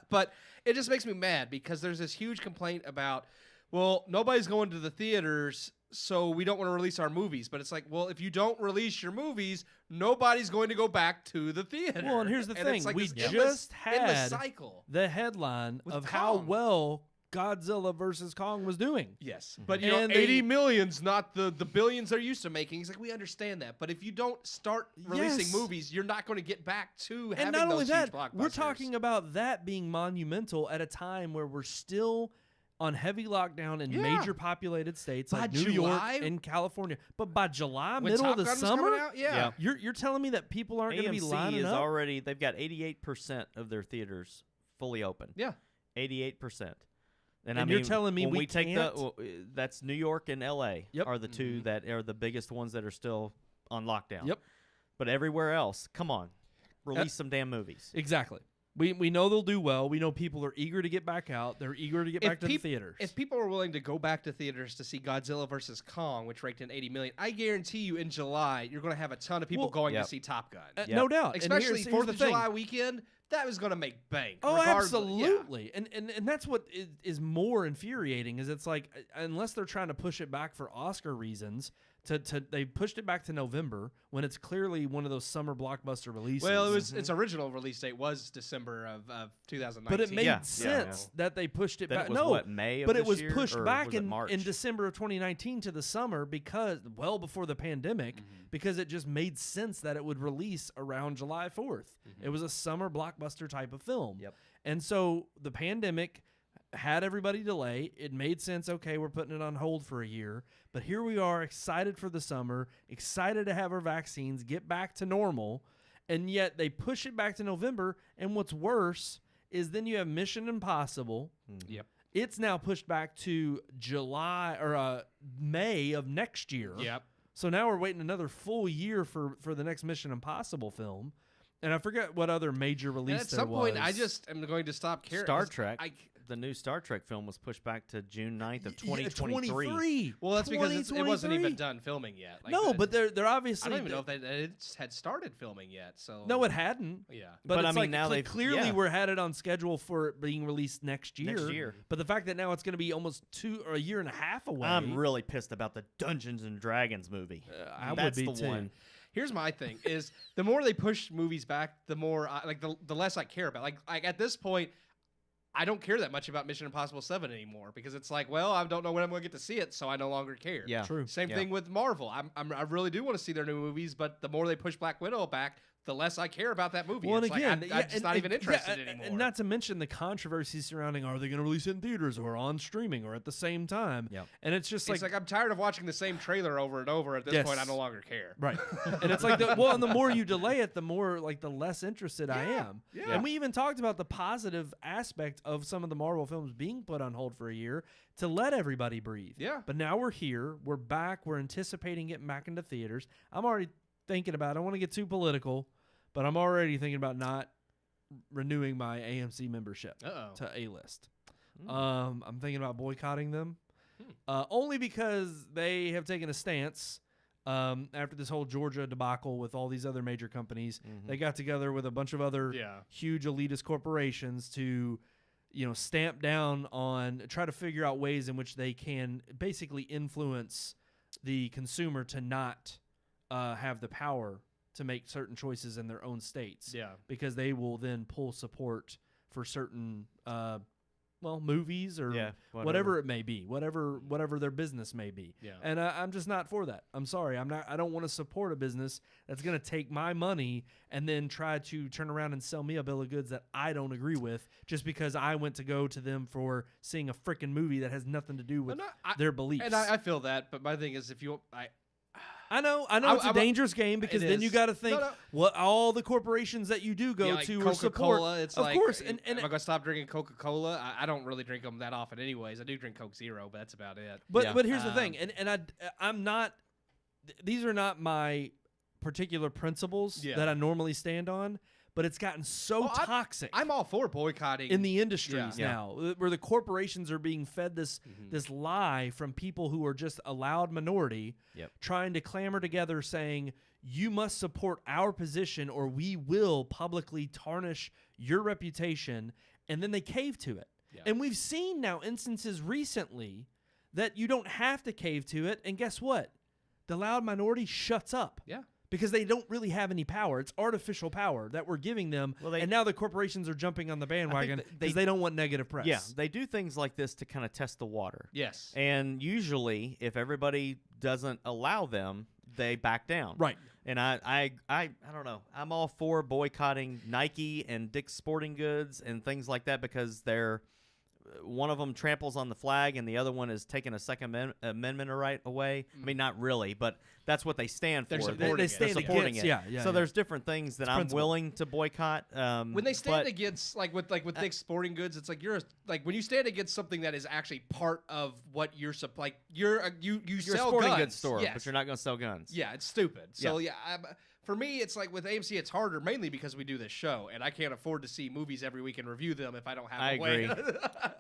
But it just makes me mad because there's this huge complaint about, well, nobody's going to the theaters, so we don't want to release our movies. But it's like, well, if you don't release your movies, nobody's going to go back to the theater. Well, and here's the thing. it's like We this just endless had cycle. the headline With of how Kong. well Godzilla versus Kong was doing. Yes, but you know, And 80 they- million's not the billions they're used to making. It's like, we understand that, but if you don't start releasing Yes. movies, you're not going to get back to having And not only those that, huge blockbusters. we're talking about that being monumental at a time where we're still on heavy lockdown in Yeah. major populated states By like New July? York and California. But by July, when middle Top of the Gun was summer, coming out, yeah. you're telling me that people aren't going to be AMC lining is up? already. They've got 88% of their theaters fully open. Yeah. 88%. And I you're mean, telling me when we we take can't? that's New York and L.A. Yep. are the two that are the biggest ones that are still on lockdown. Yep. But everywhere else, come on, release some damn movies. Exactly. We know they'll do well. We know people are eager to get back out. They're eager to get back to the peop- theaters. If people are willing to go back to theaters to see Godzilla vs. Kong, which raked in 80 million, I guarantee you in July you're going to have a ton of people Well, going Yep. to see Top Gun. Yep. No doubt. And Especially here's 4th the of thing. July weekend, that was going to make bank. Oh, regardless. absolutely. And that's what is more infuriating is it's like unless they're trying to push it back for Oscar reasons, they pushed it back to November when it's clearly one of those summer blockbuster releases. Well, it was its original release date was December of 2019. But it made Yeah, sense that they pushed it Then back. it was, no, what, May of but it this was year, pushed or back was it in March? December of 2019 to the summer because well before the pandemic because it just made sense that it would release around July 4th. It was a summer blockbuster type of film. Yep. And so the pandemic had everybody delay. It made sense. Okay, we're putting it on hold for a year. But here we are, excited for the summer, excited to have our vaccines, get back to normal. And yet they push it back to November. And what's worse is then you have Mission Impossible. Yep. It's now pushed back to July or May of next year. Yep. So now we're waiting another full year for the next Mission Impossible film. And I forget what other major release And at there some was. point, I just am going to stop caring. Star Trek. the new Star Trek film was pushed back to June 9th of Yeah, 2023. Well, that's because it wasn't even 2023. done filming yet. Like, No, but they're I obviously. don't even know if it had started filming yet. So No, it hadn't. Yeah. But I it's mean, like, now they've- clearly yeah. we're headed on schedule for it being released next year. Next year. But the fact that now it's going to be almost a year and a half away. I'm really pissed about the Dungeons and Dragons movie. I would That's be the too. one. Here's my thing: is the more they push movies back, the more the less I care about. Like at this point, I don't care that much about Mission Impossible 7 anymore because it's like, well, I don't know when I'm going to get to see it, so I no longer care. Yeah. True. Same Yeah. thing with Marvel. I really do want to see their new movies, but the more they push Black Widow back, the less I care about that movie. Well, It's and again, like, I'm just not even interested anymore. And not to mention the controversy surrounding are they going to release it in theaters or on streaming or at the same time? Yep. And it's just it's like I'm tired of watching the same trailer over and over. At this Yes. point, I no longer care. right. And it's like, and the more you delay it, the more like the less interested I am. Yeah. And we even talked about the positive aspect of some of the Marvel films being put on hold for a year to let everybody breathe. Yeah. But now we're here. We're back. We're anticipating getting back into theaters. I'm already thinking about. I don't want to get too political. But I'm already thinking about not renewing my AMC membership Uh-oh. to A-list. Hmm. I'm thinking about boycotting them, only because they have taken a stance after this whole Georgia debacle with all these other major companies. They got together with a bunch of other Yeah. huge elitist corporations to, stamp down on, try to figure out ways in which they can basically influence the consumer to not have the power to make certain choices in their own states. Yeah. Because they will then pull support for certain, movies or Yeah, whatever it may be, whatever their business may be. Yeah. And I'm just not for that. I'm sorry. I don't want to support a business that's going to take my money and then try to turn around and sell me a bill of goods that I don't agree with just because I went to go to them for seeing a freaking movie that has nothing to do with their beliefs. And I feel that, but my thing is, if you, I know it's a I'm dangerous game because it then you is. got to think No. what all the corporations that you do go like to or support. Coca-Cola, it's of like, course, am and I gonna stop drinking Coca-Cola? I don't really drink them that often, anyways. I do drink Coke Zero, but that's about it. but Yeah. but here's the thing, and I'm not. These are not my particular principles Yeah. that I normally stand on. But it's gotten so Oh, toxic I'm all for boycotting in the industries Yeah. now, where the corporations are being fed this lie from people who are just a loud minority, Yep. trying to clamor together saying, you must support our position or we will publicly tarnish your reputation, and then they cave to it. Yeah. And we've seen now instances recently that you don't have to cave to it, and guess what? The loud minority shuts up. Yeah. Because they don't really have any power. It's artificial power that we're giving them. Well, and now the corporations are jumping on the bandwagon because they don't want negative press. Yeah, they do things like this to kind of test the water. Yes. And usually, if everybody doesn't allow them, they back down. Right. And I don't know. I'm all for boycotting Nike and Dick's Sporting Goods and things like that because they're one of them tramples on the flag and the other one is taking a Second Amendment right away. I mean, not really, but that's what they stand They're for. supporting They it. stand They're supporting against, it. yeah, So yeah. there's different things that I'm principle. willing to boycott. When they stand but- against like with Dick's Sporting Goods, it's like when you stand against something that is actually part of what you're you you're sell a sporting guns. goods store, Yes. but you're not going to sell guns. Yeah, it's stupid. So for me, it's like with AMC, it's harder mainly because we do this show, and I can't afford to see movies every week and review them if I don't have I a way. agree.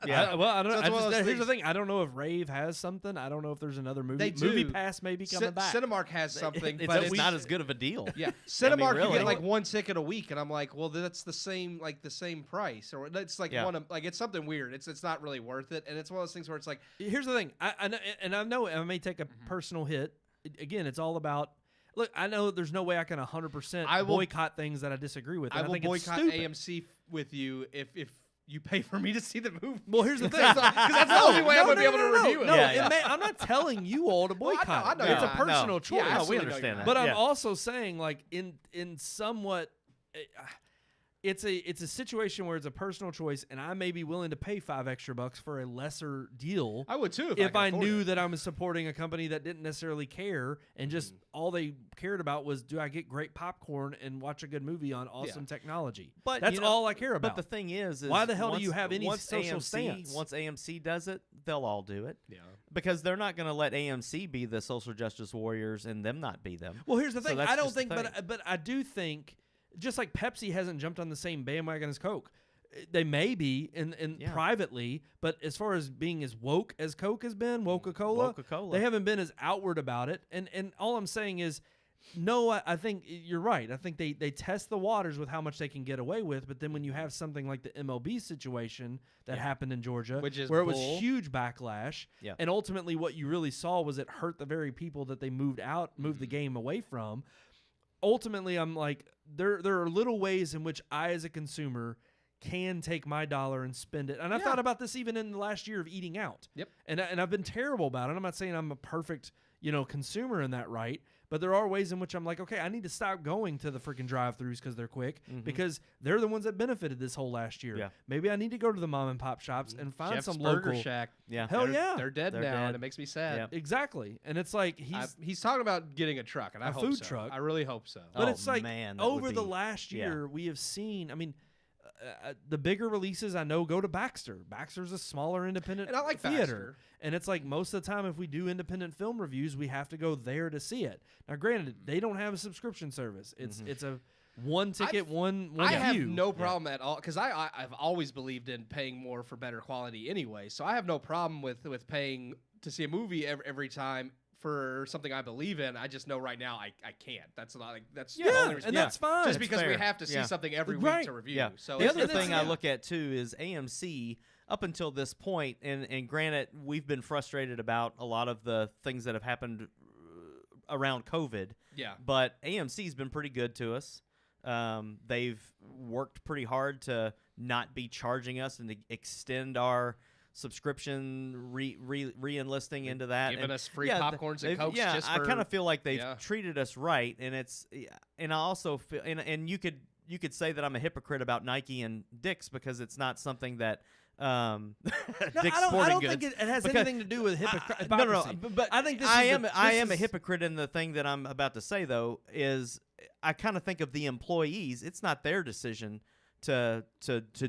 Yeah. I don't So it's one of know. those Here's the things- thing. I don't know if Rave has something. I don't know if there's another movie. They do. Movie Pass may be coming back. Cinemark has something, It's but just not as good of a deal. Yeah, Cinemark you really. get like one ticket a week, and I'm like, well, that's the same price, or it's like Yeah. it's something weird. It's not really worth it, and it's one of those things where it's like, Here's the thing. I know I may take a personal hit. Again, it's all about. Look, I know there's no way I can 100% I will- boycott things that I disagree with. I and will think it's boycott stupid. AMC with you if you pay for me to see the movie. Well, here's the thing. Because that's the only way I'm going to be able to review it. No, Yeah. I'm not telling you all to Well, boycott. I know it. It's a you're not. personal No. choice. Yeah, No, we absolutely understand know that. But I'm Yeah. also saying, like, in somewhat, it's a situation where it's a personal choice, and I may be willing to pay $5 extra for a lesser deal. I would too if I could afford knew it. that I was supporting a company that didn't necessarily care and just all they cared about was, do I get great popcorn and watch a good movie on awesome technology? But that's you know, all I care about. But the thing is why the hell do you once- have any once social AMC, stance? Once AMC does it, they'll all do it. Yeah. Because they're not going to let AMC be the social justice warriors and them not be them. Well, here's the So thing. that's I don't just the think, thing. but I do think, just like Pepsi hasn't jumped on the same bandwagon as Coke, They may be in Yeah. privately, but as far as being as woke as Coke has been, Coca-Cola, Coca-Cola. they haven't been as outward about it. And all I'm saying is, no, I think you're right. I think they test the waters with how much they can get away with, but then when you have something like the MLB situation that happened in Georgia, Which is where it was bull. huge backlash, Yeah. and ultimately what you really saw was it hurt the very people that they moved the game away from. Ultimately, I'm like, there are little ways in which I, as a consumer, can take my dollar and spend it. And I thought about this even in the last year of eating out. Yep. And I've been terrible about it. I'm not saying I'm a perfect, consumer in that right, but there are ways in which I'm like, okay, I need to stop going to the freaking drive-thrus because they're quick, because they're the ones that benefited this whole last year. Yeah. Maybe I need to go to the mom and pop shops and find Jeff's some Burger local. Shack. Yeah. Hell yeah. They're dead They're now, dead. and it makes me sad. Yep. Exactly. And it's like He's talking about getting a truck, and I A hope food so. truck. I really hope so. But Oh, it's like man, that would over the be- last yeah. year, we have seen, the bigger releases I know go to Baxter. Baxter's a smaller independent And I like theater. Baxter. And it's like most of the time if we do independent film reviews, we have to go there to see it. Now granted, they don't have a subscription service. It's a one ticket, one I have view. no problem at all because I've always believed in paying more for better quality anyway. So I have no problem with paying to see a movie every time for something I believe in. I just know right now I can't. That's not like that's the only reason. and that's fine. Just It's because we fair. have to see Yeah. something every Right. week to review. Yeah. So The it's- other it's- thing I look at too is AMC. Up until this point, and granted, we've been frustrated about a lot of the things that have happened around COVID. Yeah. But AMC's been pretty good to us. They've worked pretty hard to not be charging us and to extend our subscription re-enlisting into that, Giving and us free yeah, popcorns and they've- Cokes Yeah, just I for- kind of feel like they've yeah. treated us right, and I also feel, and you could say that I'm a hypocrite about Nike and Dick's because it's not something that Dick's I Sporting don't Goods. think it has because- anything to do with hypocrisy. No, but I think this I is am the- I this am a is- hypocrite in the thing that I'm about to say though is I kind of think of the employees. It's not their decision to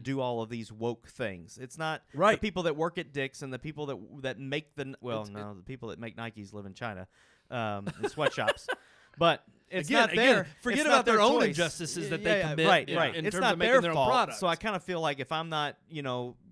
do all of these woke things. It's not Right. the people that work at Dick's and the people that make the the people that make Nikes live in China, in sweatshops. But it's not their forget it's about not their own choice. injustices that they commit Right, in- right. in It's terms not of making their their own fault. products. So I kind of feel like if I'm not,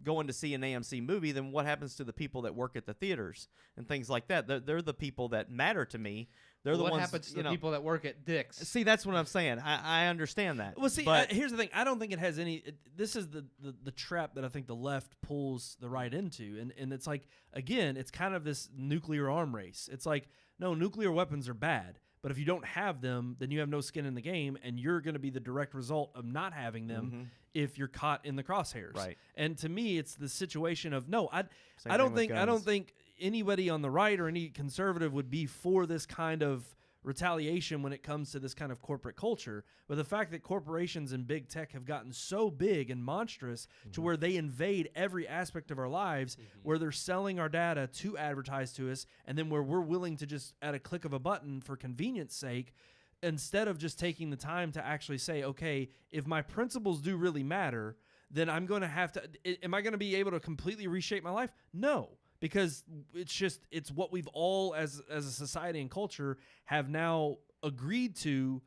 going to see an AMC movie, then what happens to the people that work at the theaters and things like that? They're the people that matter to me. They're the what ones. happens to the people that work at Dick's? See, that's what I'm saying. I understand that. Well, see, but here's the thing. I don't think it has any. This is the trap that I think the left pulls the right into, and it's like again, it's kind of this nuclear arm race. It's like no, nuclear weapons are bad, but if you don't have them, then you have no skin in the game, and you're going to be the direct result of not having them if you're caught in the crosshairs. Right. And to me, it's the situation of no, I Same don't thing with think guns. anybody on the right or any conservative would be for this kind of retaliation when it comes to this kind of corporate culture. But the fact that corporations and big tech have gotten so big and monstrous to where they invade every aspect of our lives, where they're selling our data to advertise to us, and then where we're willing to just at a click of a button for convenience sake, instead of just taking the time to actually say, okay, if my principles do really matter, then I'm going to have to, am I going to be able to completely reshape my life? No. Because it's what we've all as a society and culture have now agreed to,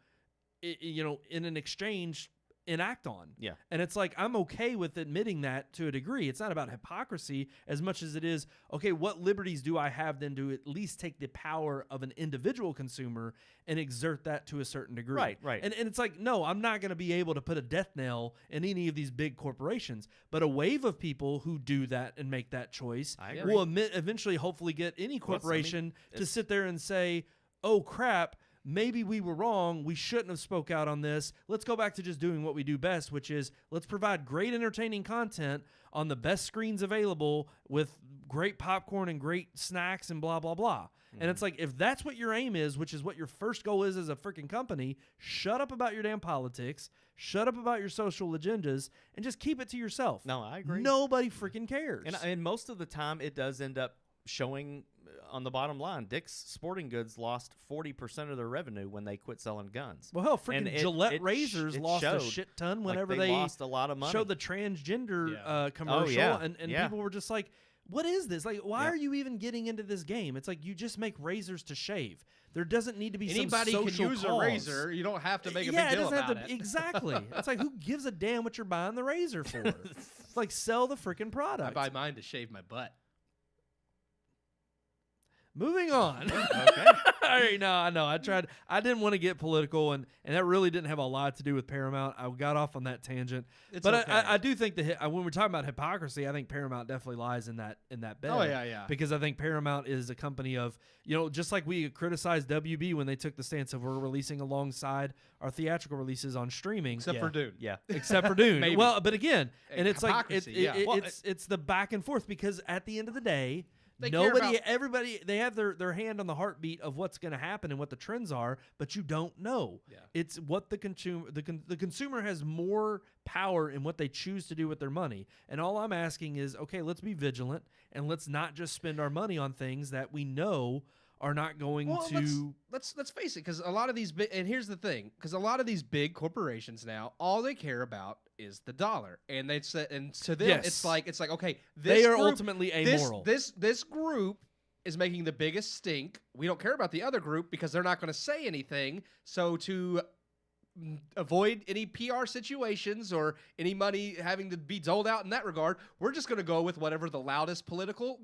in an exchange enact on. Yeah. And it's like, I'm okay with admitting that to a degree. It's not about hypocrisy as much as it is, okay, what liberties do I have then to at least take the power of an individual consumer and exert that to a certain degree? Right. And it's like, no, I'm not going to be able to put a death knell in any of these big corporations. But a wave of people who do that and make that choice I agree. will eventually hopefully get any corporation to sit there and say, oh, crap, maybe we were wrong. We shouldn't have spoke out on this. Let's go back to just doing what we do best, which is let's provide great entertaining content on the best screens available with great popcorn and great snacks and blah, blah, blah. And it's like, if that's what your aim is, which is what your first goal is as a freaking company, shut up about your damn politics, shut up about your social agendas, and just keep it to yourself. No, I agree. Nobody freaking cares. And most of the time, it does end up showing on the bottom line. Dick's Sporting Goods lost 40% of their revenue when they quit selling guns. Well, hell, And freaking it- Gillette it razors it lost a showed. shit ton Like, whenever they lost a lot of money. showed the transgender Yeah. commercial, yeah. and Yeah. people were just like, what is this? Like, why Yeah. are you even getting into this game? It's like you just make razors to shave. There doesn't need to be Anybody some can social use cause. a razor. You don't have to make a Yeah, big it deal doesn't about have to. it. Exactly. It's like, who gives a damn what you're buying the razor for? It's like, sell the freaking I product. buy mine to shave my butt. Moving on. Okay. All right, no, I know. I tried. I didn't want to get political, and that really didn't have a lot to do with Paramount. I got off on that tangent. It's But okay. I do think that when we're talking about hypocrisy, I think Paramount definitely lies in that bed. Oh, yeah. Because I think Paramount is a company of, just like we criticized WB when they took the stance of we're releasing alongside our theatrical releases on streaming. Except for Dune. Yeah. Except for Dune. Maybe. Well, but again, and it's like Hypocrisy, yeah. Well, it's the back and forth, because at the end of the day, They care about- everybody, they have their hand on the heartbeat of what's going to happen and what the trends are, but you don't know. Yeah. It's what the consumer has more power in what they choose to do with their money. And all I'm asking is, okay, let's be vigilant and let's not just spend our money on things that we know are not going to. Let's face it, because a lot of these big, and here's the thing, because a lot of these big corporations now, all they care about is the dollar, and they say, and to them, Yes. it's like okay, They are group, ultimately amoral. This group is making the biggest stink. We don't care about the other group because they're not going to say anything. So to avoid any PR situations or any money having to be doled out in that regard, we're just going to go with whatever the loudest political.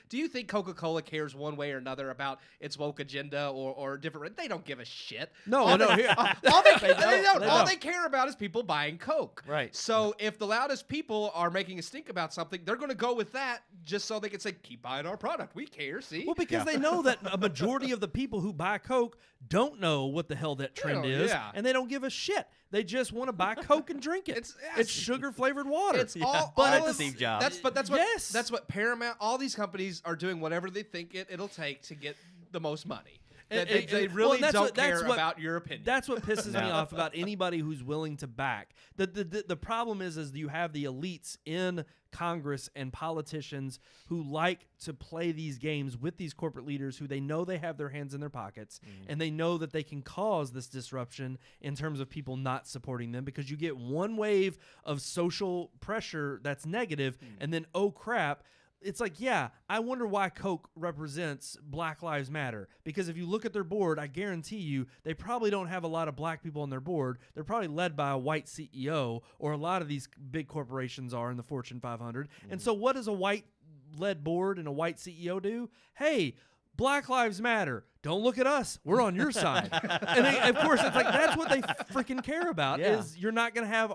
Do you think Coca-Cola cares one way or another about its woke agenda or different? They don't give a shit. No, all no, they, here- all they, They don't. they don't. They All don't. they care about is people buying Coke. Right. So if the loudest people are making a stink about something, they're going to go with that just so they can say, "Keep buying our product. We care." See? Well, because they know that a majority of the people who buy Coke don't know what the hell that trend is, yeah. and they don't give a shit. They just want to buy Coke and drink it. It's sugar-flavored water. It's all, But all it's Steve Jobs. That's what Yes. that's what Paramount. All these companies are doing whatever they think it'll take to get the most money. They really don't care about your opinion. That's what pisses me off about anybody who's willing to back. The problem is you have the elites in Congress and politicians who like to play these games with these corporate leaders who they know they have their hands in their pockets, and they know that they can cause this disruption in terms of people not supporting them, because you get one wave of social pressure that's negative, and then, oh crap, it's like, yeah, I wonder why Coke represents Black Lives Matter. Because if you look at their board, I guarantee you they probably don't have a lot of black people on their board. They're probably led by a white CEO, or a lot of these big corporations are in the Fortune 500. And so what does a white-led board and a white CEO do? Hey, Black Lives Matter. Don't look at us. We're on your side. And of course, it's like that's what they freaking care about. Yeah. Is you're not going to have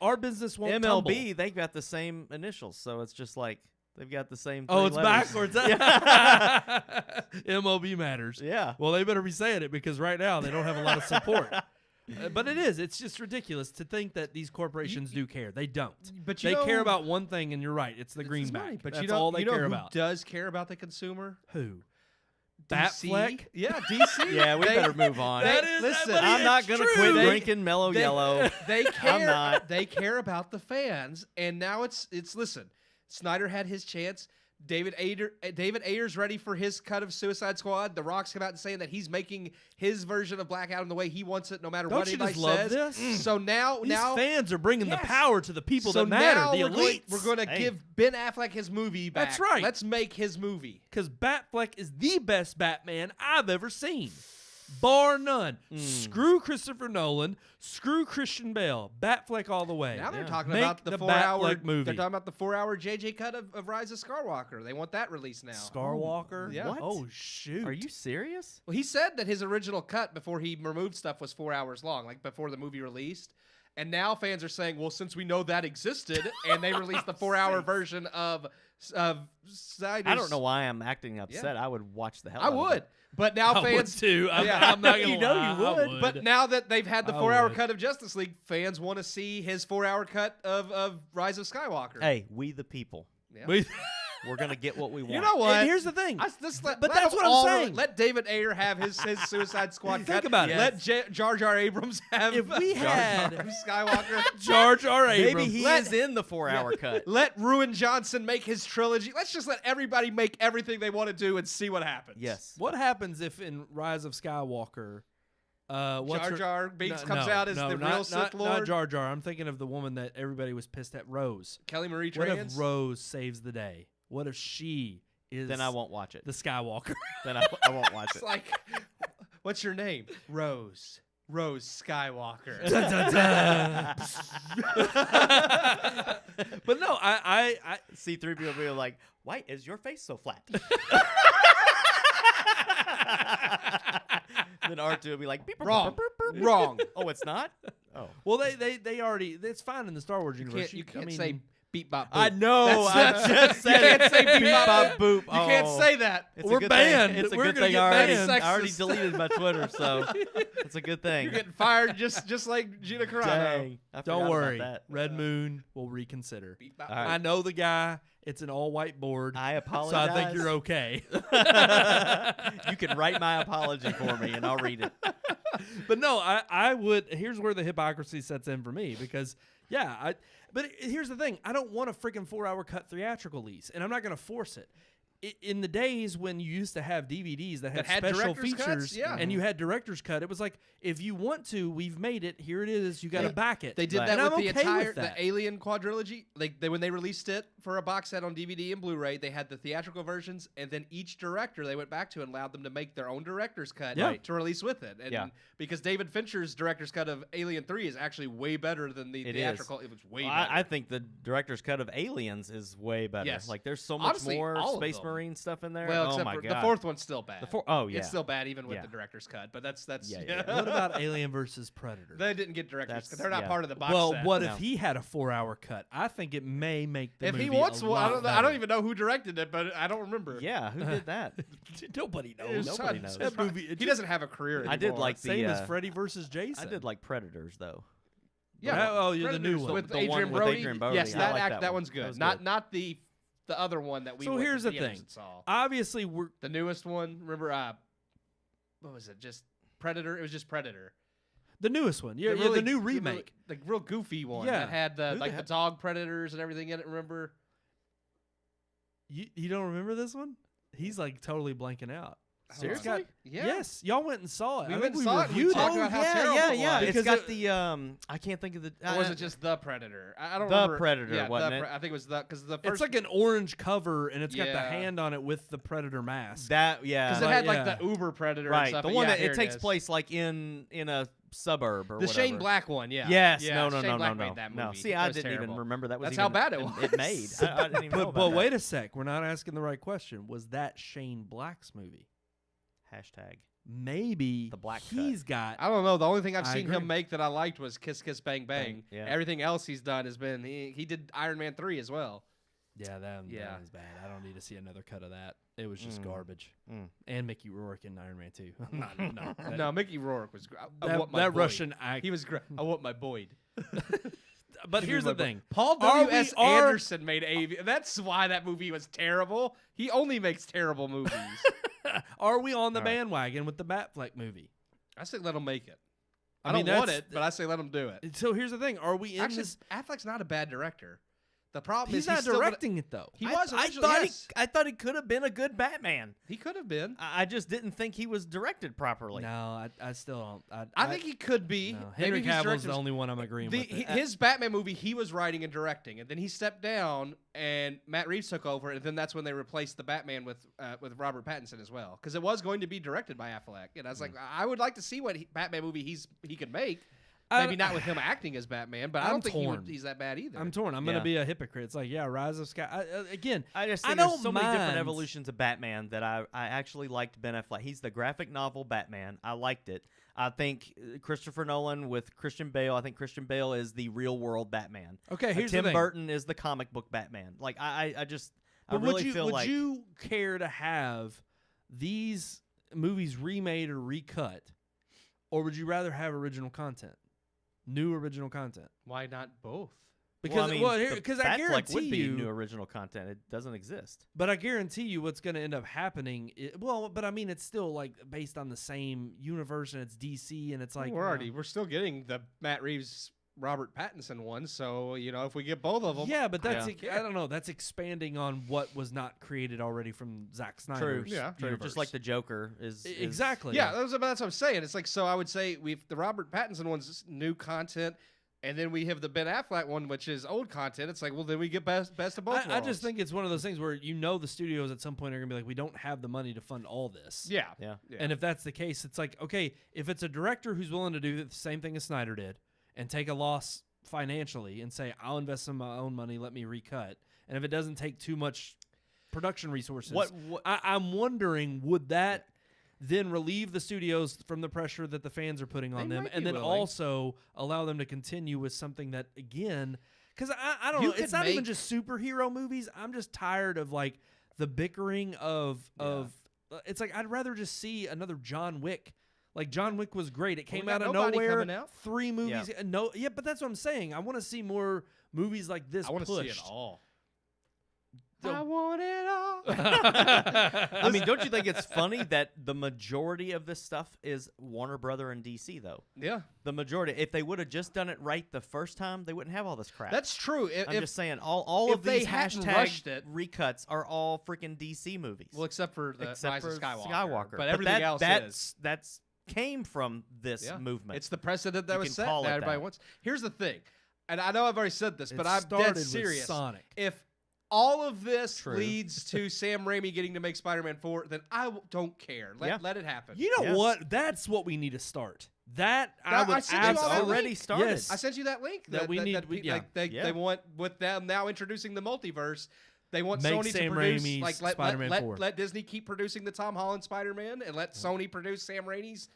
our business won't MLB, tumble. they've got the same initials, so it's just like they've got the same. Oh, three it's letters. backwards. MLB matters. Yeah. Well, they better be saying it, because right now they don't have a lot of support. But it is. It's just ridiculous to think that these corporations do care. They don't. But they care about one thing, and you're right. It's the greenback. money. But that's you know, all they you know care who about. does care about the consumer? Who? DC? Batfleck? Yeah, DC. Yeah, we better move on. Listen, I'm not gonna quit They- drinking Mellow Yellow. They care. I'm not. They care about the fans, and now it's. Listen, Snyder had his chance. David Ayer's ready for his cut of Suicide Squad. The Rock's come out and saying that he's making his version of Black Adam the way he wants it, no matter Don't what you anybody just love says. this? So now, These fans are bringing the Yes. power to the people so that matter. now The we're elites. going to Hey. give Ben Affleck his movie back. That's right. Let's make his movie. Because Batfleck is the best Batman I've ever seen. Bar none. Screw Christopher Nolan. Screw Christian Bale. Batfleck all the way. Now they're Yeah. talking Make about the the 4-hour Batfleck movie. They're talking about the 4-hour JJ cut of Rise of Skywalker. They want that released now. Scarwalker? Yeah. What? Oh, shoot. Are you serious? Well, he said that his original cut before he removed stuff was 4 hours long, like before the movie released. And now fans are saying, well, since we know that existed, and they released the 4-hour version of Snyder's. I don't know why I'm acting upset. I would watch the hell. I out of would. it. But now I would fans. too. I'm, Yeah. I'm not gonna You know lie. you I would. But now that they've had the I 4-hour would. cut of Justice League, fans want to see his 4-hour cut of Rise of Skywalker. Hey, we the people. Yeah. We're gonna get what we want. You know what? And here's the thing. But But let that's them what I'm all saying. Let David Ayer have his Suicide Squad Think cut. about it. Let Jar Jar Abrams have If we Jar had- Jar Skywalker. Jar Jar Maybe Abrams. he Let- is in the 4-hour cut. Let Ruin Johnson make his trilogy. Let's just let everybody make everything they want to do and see what happens. Yes. What happens if in Rise of Skywalker, Jar Jar Binks comes out as the real Sith Lord. Not Jar Jar. I'm thinking of the woman that everybody was pissed at, Rose. Kelly Marie What Tran. if Rose saves the day? What if she is Then I won't watch it. the Skywalker? Then I won't watch It's it. like, what's your name? Rose Skywalker. Dun, dun, dun. But no, I C-3PO will be like, why is your face so flat? Then R2 will be like, beep, beep, Wrong. beep, beep, beep. Wrong. Oh, it's not? Oh. well, they already. It's fine in the Star Wars universe. You can't I mean, say beep bop boop. I know. That's- I just you said can't it. say beep Beep, bop bop, boop. You can't Oh. say that. It's We're a good banned. Thing. It's a We're good gonna thing get I already, banned. I already Sexist. deleted my Twitter, so it's a good thing. You're getting fired just like Gina Carano. Dang. I Don't forgot worry, about that. Red Moon will reconsider. Beep bop All right. I know the guy. It's an all-white board, I so apologize. I think you're okay. You can write my apology for me, and I'll read it. But no, I would. Here's where the hypocrisy sets in for me because, yeah, but here's the thing. I don't want a freaking 4-hour cut theatrical release, and I'm not going to force it. In the days when you used to have DVDs that had special director's cuts, features yeah. and you had director's cut, it was like, if you want to, we've made it. Here it is. You got to back it. They did Right. that And with I'm the okay entire with that. the Alien quadrilogy. They when they released it for a box set on DVD and Blu-ray, they had the theatrical versions, and then each director they went back to and allowed them to make their own director's cut Yeah. to release with it. And Yeah. because David Fincher's director's cut of Alien 3 is actually way better than the It theatrical. It was way Well, better. I think the director's cut of Aliens is way better. Yes. Like, there's so much Honestly, more all of Space them. Marine stuff in there. well, oh except my for god, the fourth one's still bad. Oh yeah, It's still bad even with Yeah. the director's cut, but that's Yeah. What about Alien versus Predator? They didn't get director's That's- cut. They're not yeah. part of the box Well, set. what No. if he had a 4-hour cut? I think it may make the if movie he wants a one? I lot don't better. even know who directed it, but I don't remember. Yeah, who did that? Nobody It was knows. Nobody son- knows. it's That movie, it He just- doesn't have a career anymore. I did like the. Same as Freddy versus Jason. I did like Predators though. Yeah. Oh, you're the new Predators one. with The Adrian one with Brody. Adrian Brody. Yes, I that like that that one. one's That good. was Not good. not the other one that we. So went here's to the theaters thing. and saw. Obviously, we're The newest one. Remember? What was it? Just Predator. It was just Predator. the newest one. Yeah, The yeah, really- the new really- remake. the real goofy one Yeah. that had the Who like the the dog predators and everything in it. Remember? You don't remember this one? He's like totally blanking out. Seriously? It's got- Yeah. Yes, y'all went and saw it. We I went think and saw it and we reviewed talked it. about how terrible it yeah. was. It's Because got it- the I can't think of the. Or was it just the Predator? I don't The remember. Predator, Yeah, wasn't it? I think it was the because the It's first like an orange cover, and it's got the Yeah. hand on it with the Predator mask. that? Yeah, because it Like, had like yeah. the Uber Predator and right. stuff. The but one yeah, that here it takes is. place like in a suburb or The whatever. Shane Black one, yeah. Yes. Yeah, No. Shane Black made that No. movie. See, That I was didn't even terrible. remember that was. That's even how bad it It made. was. I didn't even know But about that. wait a sec, we're not asking the right question. Was that Shane Black's movie? Hashtag. Maybe The Black he's got. I don't know. The only thing I've I seen agree. him make that I liked was Kiss Kiss Bang Bang. Yeah. Everything else he's done has been he did Iron Man 3 as well. Yeah, that Yeah. is bad. I don't need to see another cut of that. It was just garbage. Mm. And Mickey Rourke in Iron Man 2. no, No, Mickey Rourke was great. I that, want my that Boyd. Russian act. He was great. I want my Boyd. But here's the thing. Paul Are W.S. we- are- Anderson made AV. That's why that movie was terrible. He only makes terrible movies. Are we on the All right. bandwagon with the Batfleck movie? I say let him make it. I I, mean, don't want that's- it, but I say let him do it. So here's the thing. Are we in Actually, this? Affleck's not a bad director. The problem He's is not still gonna- directing it, though. He was I originally, thought yes. I thought he could have been a good Batman. He could have been. I just didn't think he was directed properly. No, I still don't. I think he could be. no. Maybe Henry he's Cavill's directed- the only one I'm agreeing with. His Batman movie, he was writing and directing, and then he stepped down, and Matt Reeves took over, and then that's when they replaced the Batman with Robert Pattinson as well, because it was going to be directed by Affleck. And I was like, I would like to see what Batman movie he could make. Maybe not with him acting as Batman, but I I'm don't think torn. he's that bad either. I'm torn. I'm Yeah. gonna be a hypocrite. It's like, yeah, Rise of Sky. Again, I just I think don't there's so many different mind. evolutions of Batman that I actually liked Ben Affleck. He's the graphic novel Batman. I liked it. I think Christopher Nolan with Christian Bale. I think Christian Bale is the real world Batman. okay, here's the Tim thing. Burton is the comic book Batman. Like I But really would feel would like you care to have these movies remade or recut, or would you rather have original content, new original content? Why not both? Because I I Batfleck would guarantee be you, new original content. It doesn't exist. but I guarantee you, what's going to end up happening. But I mean, it's still like based on the same universe, and it's DC, and it's like we're still getting the Matt Reeves, Robert Pattinson one. So if we get both of them, Yeah, but that's Yeah. I don't know. That's expanding on what was not created already from Zack True. Snyder's Yeah. True. universe. Just like the Joker is Exactly. Yeah, that's what I'm saying. It's like, so I would say the Robert Pattinson one's new content. And then we have the Ben Affleck one, which is old content. It's like, well, then we get best of both worlds. I just think it's one of those things where the studios at some point are going to be like, we don't have the money to fund all this. Yeah. And if that's the case, it's like, okay, if it's a director who's willing to do the same thing as Snyder did and take a loss financially and say, I'll invest some of my own money, let me recut. And if it doesn't take too much production resources, I'm wondering, would that then relieve the studios from the pressure that the fans are putting on them, and then also allow them to continue with something that, again, because I don't know, it's not even just superhero movies. I'm just tired of like the bickering of it's like I'd rather just see another John Wick. Like John Wick was great. It came out of nowhere. 3 movies. Yeah. But that's what I'm saying. I want to see more movies like this. I want to see it all. I want it all. I mean, don't you think it's funny that the majority of this stuff is Warner Brother and DC, though? Yeah. The majority. If they would have just done it right the first time, they wouldn't have all this crap. That's true. I'm just saying, all of these hashtag recuts are all freaking DC movies. Well, except for the Rise of Skywalker. But everything else that's came from this movement. It's the precedent that was set that everybody wants. Here's the thing, and I know I've already said this, but I'm dead serious. Sonic. If all of this leads to Sam Raimi getting to make Spider-Man 4, then I don't care. Let it happen. You know what? That's what we need to start. That I would already started. Yes. I sent you that link. That we need. They want, with them now introducing the multiverse, they want Make Sony Sam to produce Raimi's Spider-Man 4. Let Disney keep producing the Tom Holland Spider-Man, and let Sony produce Sam Raimi's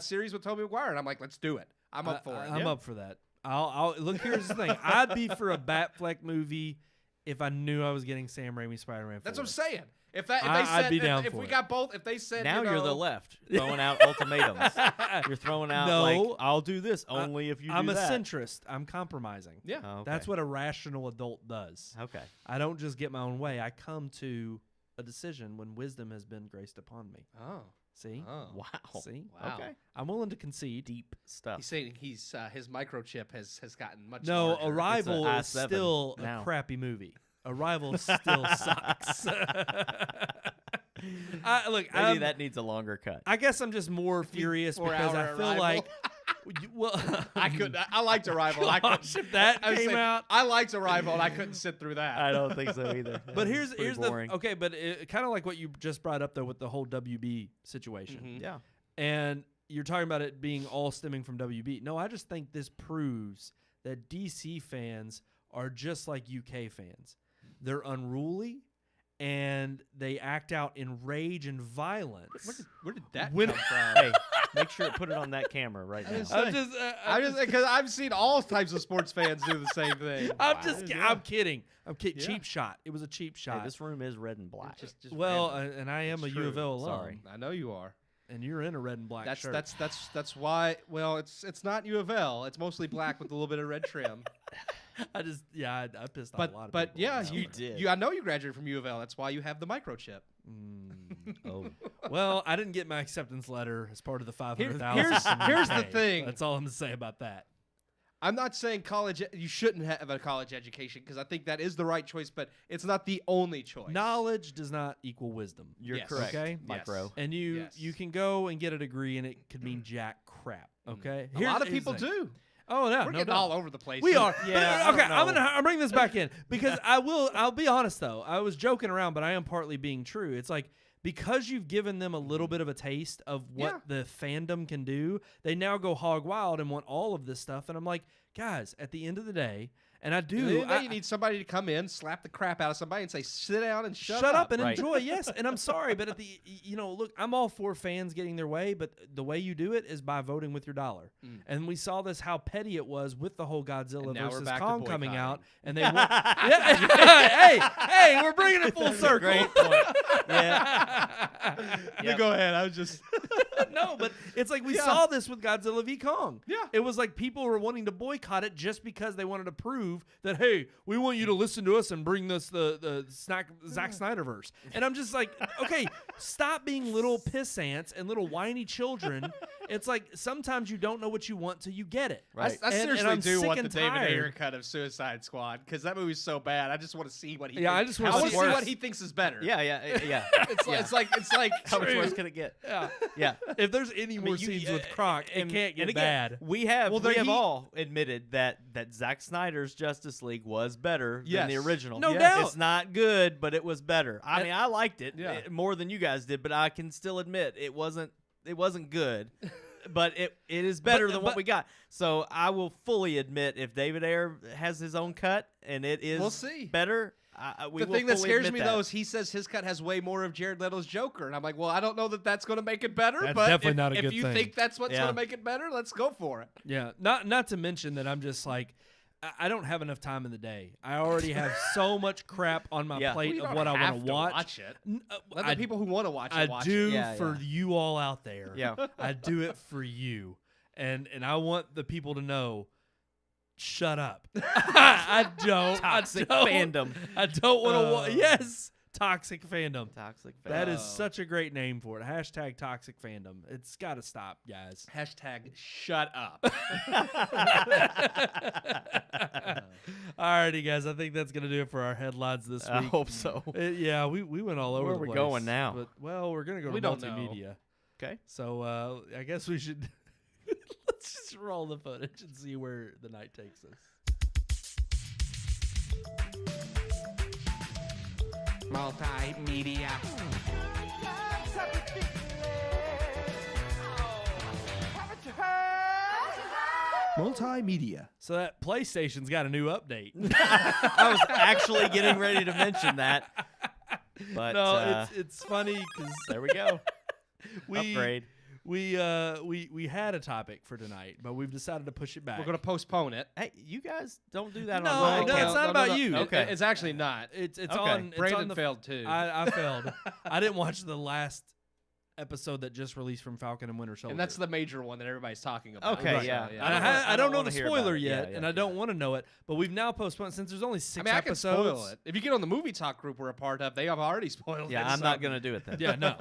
series with Tobey Maguire. And I'm like, let's do it. I'm up for it. I'm up for that. I'll look. Here's the thing. I'd be for a Batfleck movie if I knew I was getting Sam Raimi Spider-Man 4. That's what I'm saying. I'd be down if for we it. got both, if they said now you're the left throwing out ultimatums. You're throwing out like, I'll do this only if you do that. I'm a centrist. I'm compromising. Yeah. Oh, okay. That's what a rational adult does. Okay. I don't just get my own way. I come to a decision when wisdom has been graced upon me. Oh. See? Oh. Wow. See? Wow. Okay. I'm willing to concede. Deep stuff. He's saying his microchip has gotten much No, larger. Arrival is i7 still now. a crappy movie. Arrival still sucks. Look, maybe that needs a longer cut. I guess I'm just more furious because I feel like. Well, I couldn't. I liked Arrival. Gosh, if that came out, I liked Arrival, and I couldn't sit through that. I don't think so either. But here's boring. okay. But kind of like what you just brought up though with the whole WB situation. Mm-hmm. Yeah. And you're talking about it being all stemming from WB. No, I just think this proves that DC fans are just like UK fans. They're unruly, and they act out in rage and violence. Where did that When- come from? Hey, make sure to put it on that camera right now. I'm just because I've seen all types of sports fans do the same thing. I'm kidding. Yeah. Cheap shot. It was a cheap shot. Hey, this room is red and black. Just and I am It's a U of true. L alum. Sorry. I know you are. And you're in a red and black shirt. That's why. Well, it's not U of L. It's mostly black with a little bit of red trim. I pissed off a lot of people. But yeah, You did. I know you graduated from U of L. That's why you have the microchip. Oh. Well, I didn't get my acceptance letter as part of the 500,000. Here's the thing. That's all I'm gonna say about that. I'm not saying you shouldn't have a college education because I think that is the right choice, but it's not the only choice. Knowledge does not equal wisdom. You're Yes. correct. Okay? Micro. And you can go and get a degree, and it could mean jack crap. Okay, A lot of people do. Oh no, We're no getting doubt. all over the place. We are. Yeah, But, okay, I don't know. I'm bringing this back in because I'll be honest though. I was joking around, but I am partly being true. It's like because you've given them a little bit of a taste of what the fandom can do, they now go hog wild and want all of this stuff. And I'm like, guys, at the end of the day, and I do. You need somebody to come in, slap the crap out of somebody, and say, "Sit down and shut up and Right. enjoy." Yes, and I'm sorry, but look, I'm all for fans getting their way, but the way you do it is by voting with your dollar. And we saw this how petty it was with the whole Godzilla And now we're versus back to Kong coming boycotting. out, and they hey, we're bringing it full circle. Great point. Yeah. You go ahead. I was just No, but it's like we saw this with Godzilla v Kong. Yeah. It was like people were wanting to boycott it just because they wanted to prove that, hey, we want you to listen to us and bring this the Zack Snyderverse. And I'm just like, okay, stop being little piss ants and little whiny children it's like sometimes you don't know what you want till you get it. Right. I And seriously I'm do sick want and the David tired. Ayer cut of Suicide Squad because that movie's so bad. I just want to see what he. Yeah, thinks. I just wanna I see see worse. what he thinks is better. Yeah. It's like How much worse can it get? Yeah. Yeah. If there's any more you- scenes with Croc, it and- can't get and again, bad. We have Well, we have he- all admitted that Zack Snyder's Justice League was better than the Yes. original. No doubt. It's not good, but it was better. I mean, I liked it Yeah. more than you guys did, but I can still admit it wasn't good. But it is better than what but- we got. So I will fully admit if David Ayer has his own cut and it is We'll see. better, we The will thing that fully scares admit me that. though is he says his cut has way more of Jared Leto's Joker, and I'm like, well, I don't know that that's going to make it better. That's but definitely if, not a if good you thing. think that's what's Yeah. going to make it better, let's go for it. Yeah, not to mention that I'm just like, I don't have enough time in the day. I already have so much crap on my Yeah. plate Well, you of don't what I have want to watch. watch it. Let I, the people who want to watch it I watch do it. Yeah, for yeah. you all out there. Yeah. I do it for you, and I want the people to know. Shut up. I don't. Toxic I don't, fandom. I don't want to. Yes, toxic fandom. Toxic That is Oh. such a great name for it. Hashtag toxic fandom. It's got to stop, guys. Hashtag shut up. Alrighty, guys. I think that's gonna do it for our headlines this I week. hope so. Yeah, we went all over Where the are we place. going now? But, well, we're gonna go We to don't know. multimedia. Okay. So I guess we should let's just roll the footage and see where the night takes us. Multimedia. Multimedia. So that PlayStation's got a new update. I was actually getting ready to mention that. But No, it's funny because there we go. we Upgrade. we had a topic for tonight, but we've decided to push it back. We're going to postpone it. Hey, you guys don't do that No, on no, my it's not about you. Okay. It's actually not. It's Okay. on. It's Brandon on the, failed too. I failed. I didn't watch the last episode that just released from Falcon and Winter Soldier. and that's the major one that everybody's talking about. Okay, So, yeah. I don't know wanna the hear about spoiler it. yet, Yeah, and yeah. I don't want to know it. But we've now postponed since there's only 6 I mean, I can episodes. spoil it. If you get on the movie talk group we're a part of, they have already spoiled it. Yeah, I'm so- not gonna do it then. Yeah, no.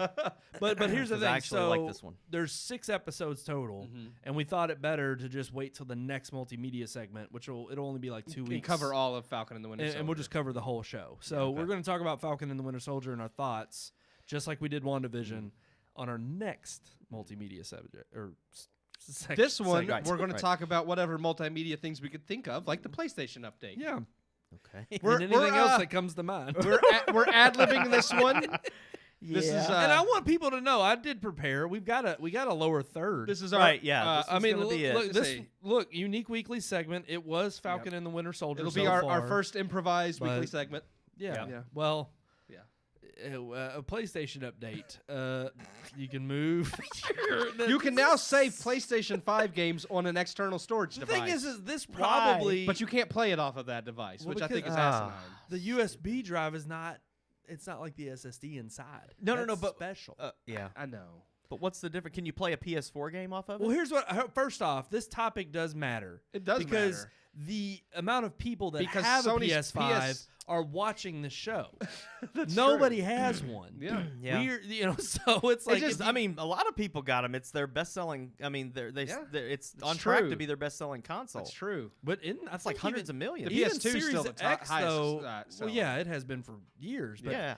But here's the 'Cause thing. I actually so like this one. there's 6 episodes total, and we thought it better to just wait till the next multimedia segment, which it'll only be like 2 We weeks. cover all of Falcon and the Winter Soldier. and we'll just cover the whole show. So we're going to talk about Falcon and the Winter Soldier and our thoughts, just like we did WandaVision, on our next multimedia subject This one, Right, we're going to right. talk about whatever multimedia things we could think of, like the PlayStation update. Yeah, Okay. We're- and anything we're, else uh, that comes to mind. We're ad-libbing this one. This is and I want people to know I did prepare. We got a lower third. this is our Right, yeah. This I is mean, gonna be it. look, Let's see. unique weekly segment. It was Falcon and the Winter Soldier. It'll so be our far. first improvised weekly But- segment. Yeah. Yeah. Well, Yeah. a PlayStation update. You can move. You can now save PlayStation 5 games on an external storage The device. thing is this probably. but you can't play it off of that device, Well, which I think is because- asinine. the USB drive is not. It's not like the SSD inside. No, That's but special. yeah. I know. But what's the difference? Can you play a PS4 game off of it? Well, here's what. First off, this topic does matter. It does because matter. the amount of people that Because have Sony's a PS5 PS are watching the show. That's Nobody true. has one. Yeah. Yeah. So it's like Just, if I mean, a lot of people got them. It's their best-selling. I mean, Yeah. it's It's on track true. to be their best-selling console. That's true. But That's like hundreds of millions. The even PS2 is Series still the X highest, though. well, Well, yeah, it has been for years. But yeah,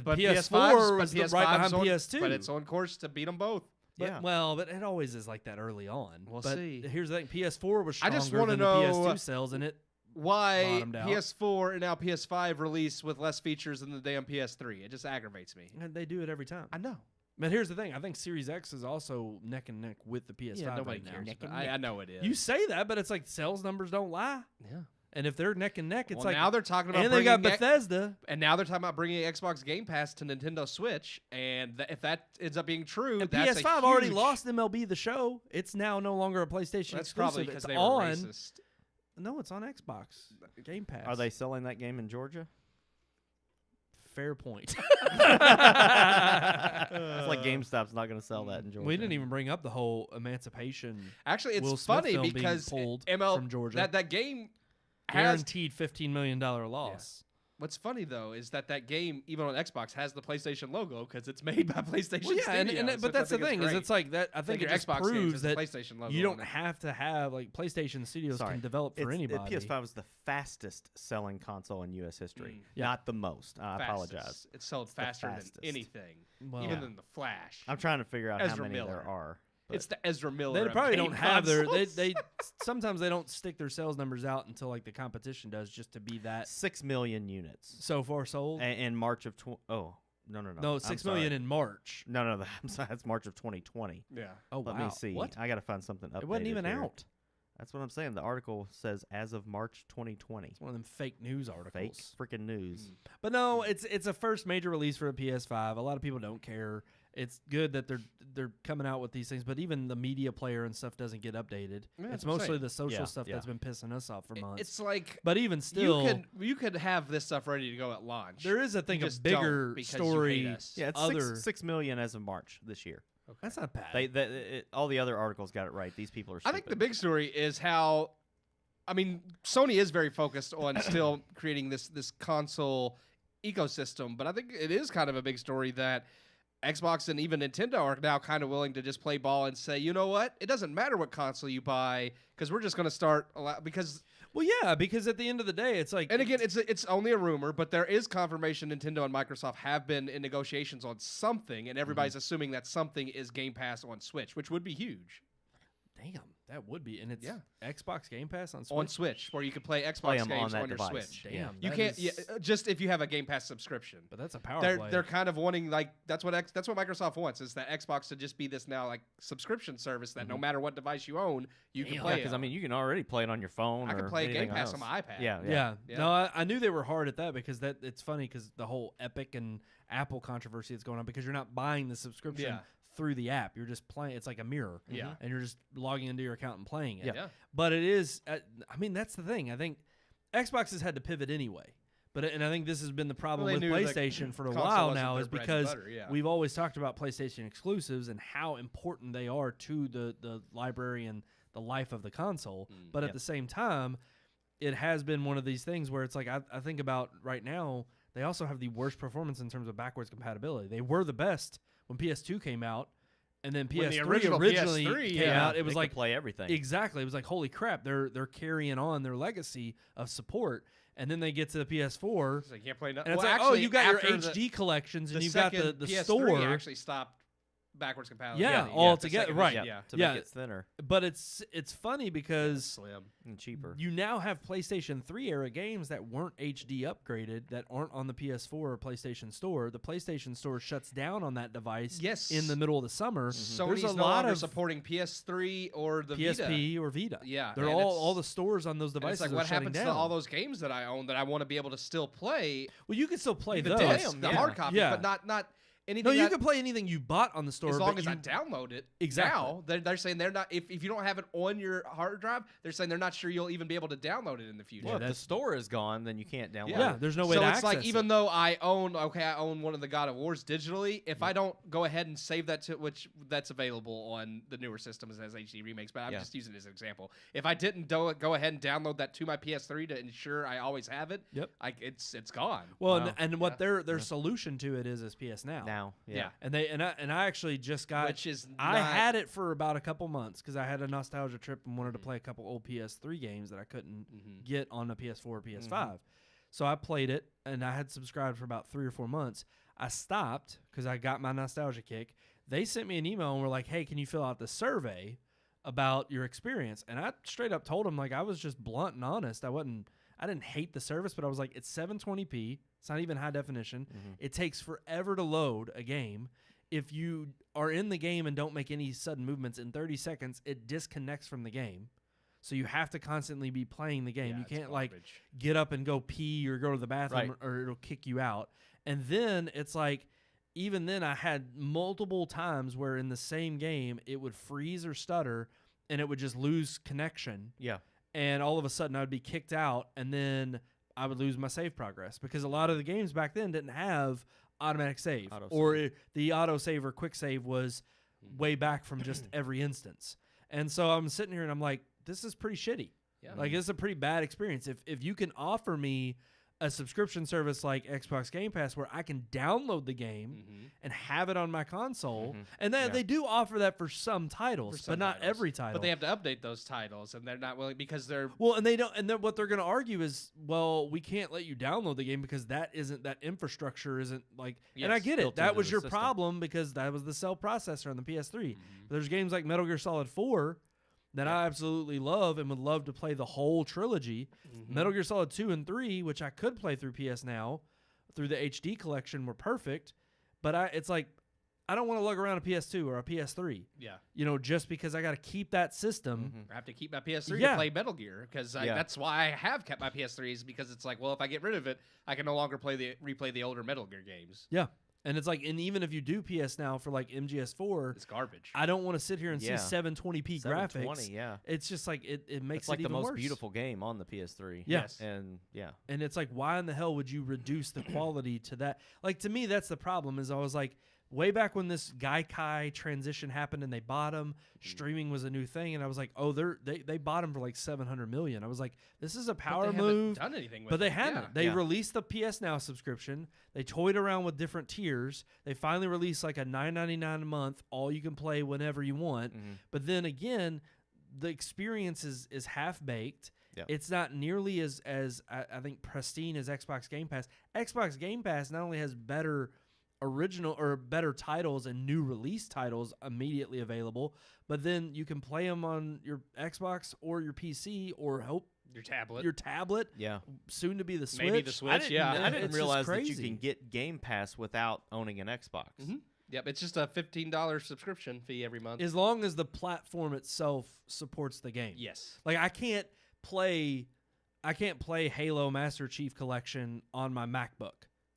But PS4 was PS5's right behind on, PS2. But it's on course to beat them both. But, yeah. Well, but it always is like that early on. We'll but see. Here's the thing: PS4 was I stronger just wanna than the know, PS2 sales, and it Why Bottomed out. PS4 and now PS5 release with less features than the damn PS3? It just aggravates me. and they do it every time. I know. But here's the thing: I think Series X is also neck and neck with the PS5 Yeah, nobody right now. cares. Neck But and I neck. know it is. You say that, but it's like sales numbers don't lie. yeah. And if they're neck and neck, it's Well, like now they're talking about and they got bringing Bethesda. and now they're talking about bringing Xbox Game Pass to Nintendo Switch, and if that ends up being true, And that's PS5 a already huge- lost MLB The Show. It's now no longer a PlayStation That's exclusive. probably because It's they were on. racist. No, it's on Xbox Game Pass. Are they selling that game in Georgia? Fair point. It's like GameStop's not going to sell that in Georgia. We didn't even bring up the whole emancipation Actually, it's Will Smith funny film being because pulled ML from Georgia. that game has guaranteed $15 million loss. What's funny though is that game, even on Xbox, has the PlayStation logo because it's made by PlayStation. Well, yeah, Studios, but that's the thing is it's like that. I think it your just Xbox games proves has the that PlayStation logo you don't on it. have to have like PlayStation Studios can develop for anybody. The PS5 is the fastest selling console in U.S. history. Yeah. Not the most. I apologize. It's sold faster than fastest. anything, Well, even than the Flash. I'm trying to figure out how Ezra many there Miller. are. But It's the Ezra Miller. they of probably game don't have their. consoles. They sometimes they don't stick their sales numbers out until like the competition does, just to be that 6 million units so far sold. in March of no. No, I'm 6 sorry. million in March. No, I'm sorry. That's March of 2020. Yeah. Oh Let wow! me see. What? I got to find something updated. It wasn't even here. out. That's what I'm saying. The article says as of March 2020. It's one of them fake news articles. Fake freaking news. But no, it's a first major release for a PS5. A lot of people don't care. It's good that they're coming out with these things, but even the media player and stuff doesn't get updated. Yeah, it's that's what I'm mostly saying. the social Yeah, stuff yeah. that's been pissing us off for months. It's like but even still, you could have this stuff ready to go at launch. there is I think You a just don't bigger because you story. hate us. Yeah, it's other 6 million as of March this year. That's not bad. All the other articles got it right. These people are I stupid. think the big story is how, I mean, Sony is very focused on still creating this console ecosystem, but I think it is kind of a big story that Xbox and even Nintendo are now kind of willing to just play ball and say, you know what, it doesn't matter what console you buy because we're just going to start because. Well, yeah, because at the end of the day, it's like, And again, it's only a rumor, but there is confirmation Nintendo and Microsoft have been in negotiations on something, and everybody's assuming that something is Game Pass on Switch, which would be huge. damn, that would be, and it's Yeah. Xbox Game Pass on Switch. On Switch, where you could play Xbox Play 'em on games that on your device. Switch. Damn, You that can't, is- just if you have a Game Pass subscription. but that's a power They're play. they're kind of wanting that's what Microsoft wants is that Xbox to just be this now like subscription service that no matter what device you own, you can Damn. play Yeah, it. because I mean, you can already play it on your phone. I can or play Game anything Pass else. on my iPad. Yeah. Yeah. No, I knew they were hard at that because it's funny because the whole Epic and Apple controversy that's going on because you're not buying the subscription Yeah. through the app. You're just playing. It's like a mirror. Yeah. And you're just logging into your account and playing it. Yeah. But it is, I mean, that's the thing. I think Xbox has had to pivot anyway. And I think this has been the problem Well, they with knew the PlayStation for a console while wasn't now their is bread and because butter, yeah. we've always talked about PlayStation exclusives and how important they are to the library and the life of the console. But at Yep. the same time, it has been one of these things where it's like I think about right now, they also have the worst performance in terms of backwards compatibility. They were the best when PS2 came out, and then When the PS3 original originally PS3 came yeah, out. It They was could like play everything. exactly. It was like holy crap, they're carrying on their legacy of support, and then they get to the PS4, So you can't play nothing. and it's well, like actually, you got your after HD collections, and the you've got second the PS3 store. actually stopped backwards compatibility. Yeah, the all second together, one. right. Yeah, Yeah. to Yeah. make it thinner But it's funny because Slim. and cheaper. you now have PlayStation 3 era games that weren't HD upgraded that aren't on the PS4 or PlayStation Store. The PlayStation Store shuts down on that device Yes. in the middle of the summer. Sony's There's a no lot longer of supporting PS3 or the PSP Vita. or Vita. Yeah, They're and all it's- the stores on those And devices it's like are what shutting happens down. to all those games that I own that I want to be able to still play? Well, you can still play The those. disc, the yeah. hard copy, Yeah. but not anything. No, you that- can play anything you bought on the store as long but as you, I download it. Exactly. Now they're saying they're not. If you don't have it on your hard drive, they're saying they're not sure you'll even be able to download it in the future. Well, if the that's- store is gone, then you can't download Yeah, it. there's no way so to it's access like even it. though I own one of the God of Wars digitally, if I don't go ahead and save that to which that's available on the newer systems as HD remakes, but I'm Yeah. just using it as an example. If I didn't go ahead and download that to my PS3 to ensure I always have it, Yep. it's gone. Well, Wow. and what their solution to it is PS Now. Now, Yeah. And I actually just got Which is I not- had it for about a couple months because I had a nostalgia trip and wanted Mm-hmm. to play a couple old PS3 games that I couldn't get on the PS4 or PS5. So I played it and I had subscribed for about 3 or 4 months. I stopped because I got my nostalgia kick. They sent me an email and were like, "Hey, can you fill out the survey about your experience?" And I straight up told them, like, I was just blunt and honest. I didn't hate the service, but I was like, it's 720p. It's not even high definition. It takes forever to load a game. If you are in the game and don't make any sudden movements in 30 seconds, it disconnects from the game. So you have to constantly be playing the game. Yeah, you it's can't like garbage. get up and go pee or go to the bathroom Right. or it'll kick you out. And then it's like, even then I had multiple times where in the same game it would freeze or stutter and it would just lose connection. Yeah. And all of a sudden I would be kicked out and then I would lose my save progress because a lot of the games back then didn't have automatic save Auto or the auto save or quick save was way back from just every instance. And so I'm sitting here and I'm like, this is pretty shitty. Yeah. Like, this is a pretty bad experience. If you can offer me a subscription service like Xbox Game Pass where I can download the game and have it on my console. And then they do offer that for some titles, but not every title. But they have to update those titles, and they're not willing because they're and they don't. And then what they're going to argue is, well, we can't let you download the game because that infrastructure isn't like. And I get it. That was your problem because that was the cell processor on the PS3. But there's games like Metal Gear Solid 4 that I absolutely love and would love to play the whole trilogy. Metal Gear Solid 2 and 3, which I could play through PS Now, through the HD collection, were perfect. But it's like, I don't want to lug around a PS2 or a PS3. Yeah. Just because I got to keep that system. I have to keep my PS3 to play Metal Gear because that's why I have kept my PS3 is because it's like, well, if I get rid of it, I can no longer replay the older Metal Gear games. Yeah. And it's like, and even if you do PS Now for like MGS4, it's garbage. I don't want to sit here and see 720p graphics. Yeah. It's just like, it makes it's like it even the most worse. beautiful game on the PS3. Yes. And And it's like, why in the hell would you reduce the quality to that? Like, to me, that's the problem is I was like, way back when this Gaikai transition happened and they bought him, streaming was a new thing. And I was like, oh, they bought him for like $700 million. I was like, this is a power move. Done anything with but they it. haven't. Yeah. They released the PS Now subscription. They toyed around with different tiers. They finally released like a $9.99 a month, all you can play whenever you want. But then again, the experience is half baked. Yep. It's not nearly as I think pristine as Xbox Game Pass. Xbox Game Pass not only has better original or better titles and new release titles immediately available, but then you can play them on your Xbox or your PC or your tablet. Soon to be the Switch. Maybe the Switch. I didn't It's realize just that you crazy. can get Game Pass without owning an Xbox. Yep, it's just a $15 subscription fee every month. As long as the platform itself supports the game. Yes. Like I can't play Halo Master Chief Collection on my MacBook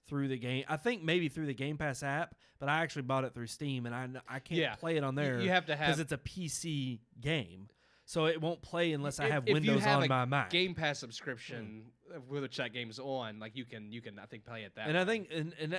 through the game. I think maybe through the Game Pass app, but I actually bought it through Steam, and I can't play it on there. You have to have, because it's a PC game, so it won't play unless I have if Windows you have on my Mac. Game Pass subscription, which that game's on, like you can I think play it that. And way. I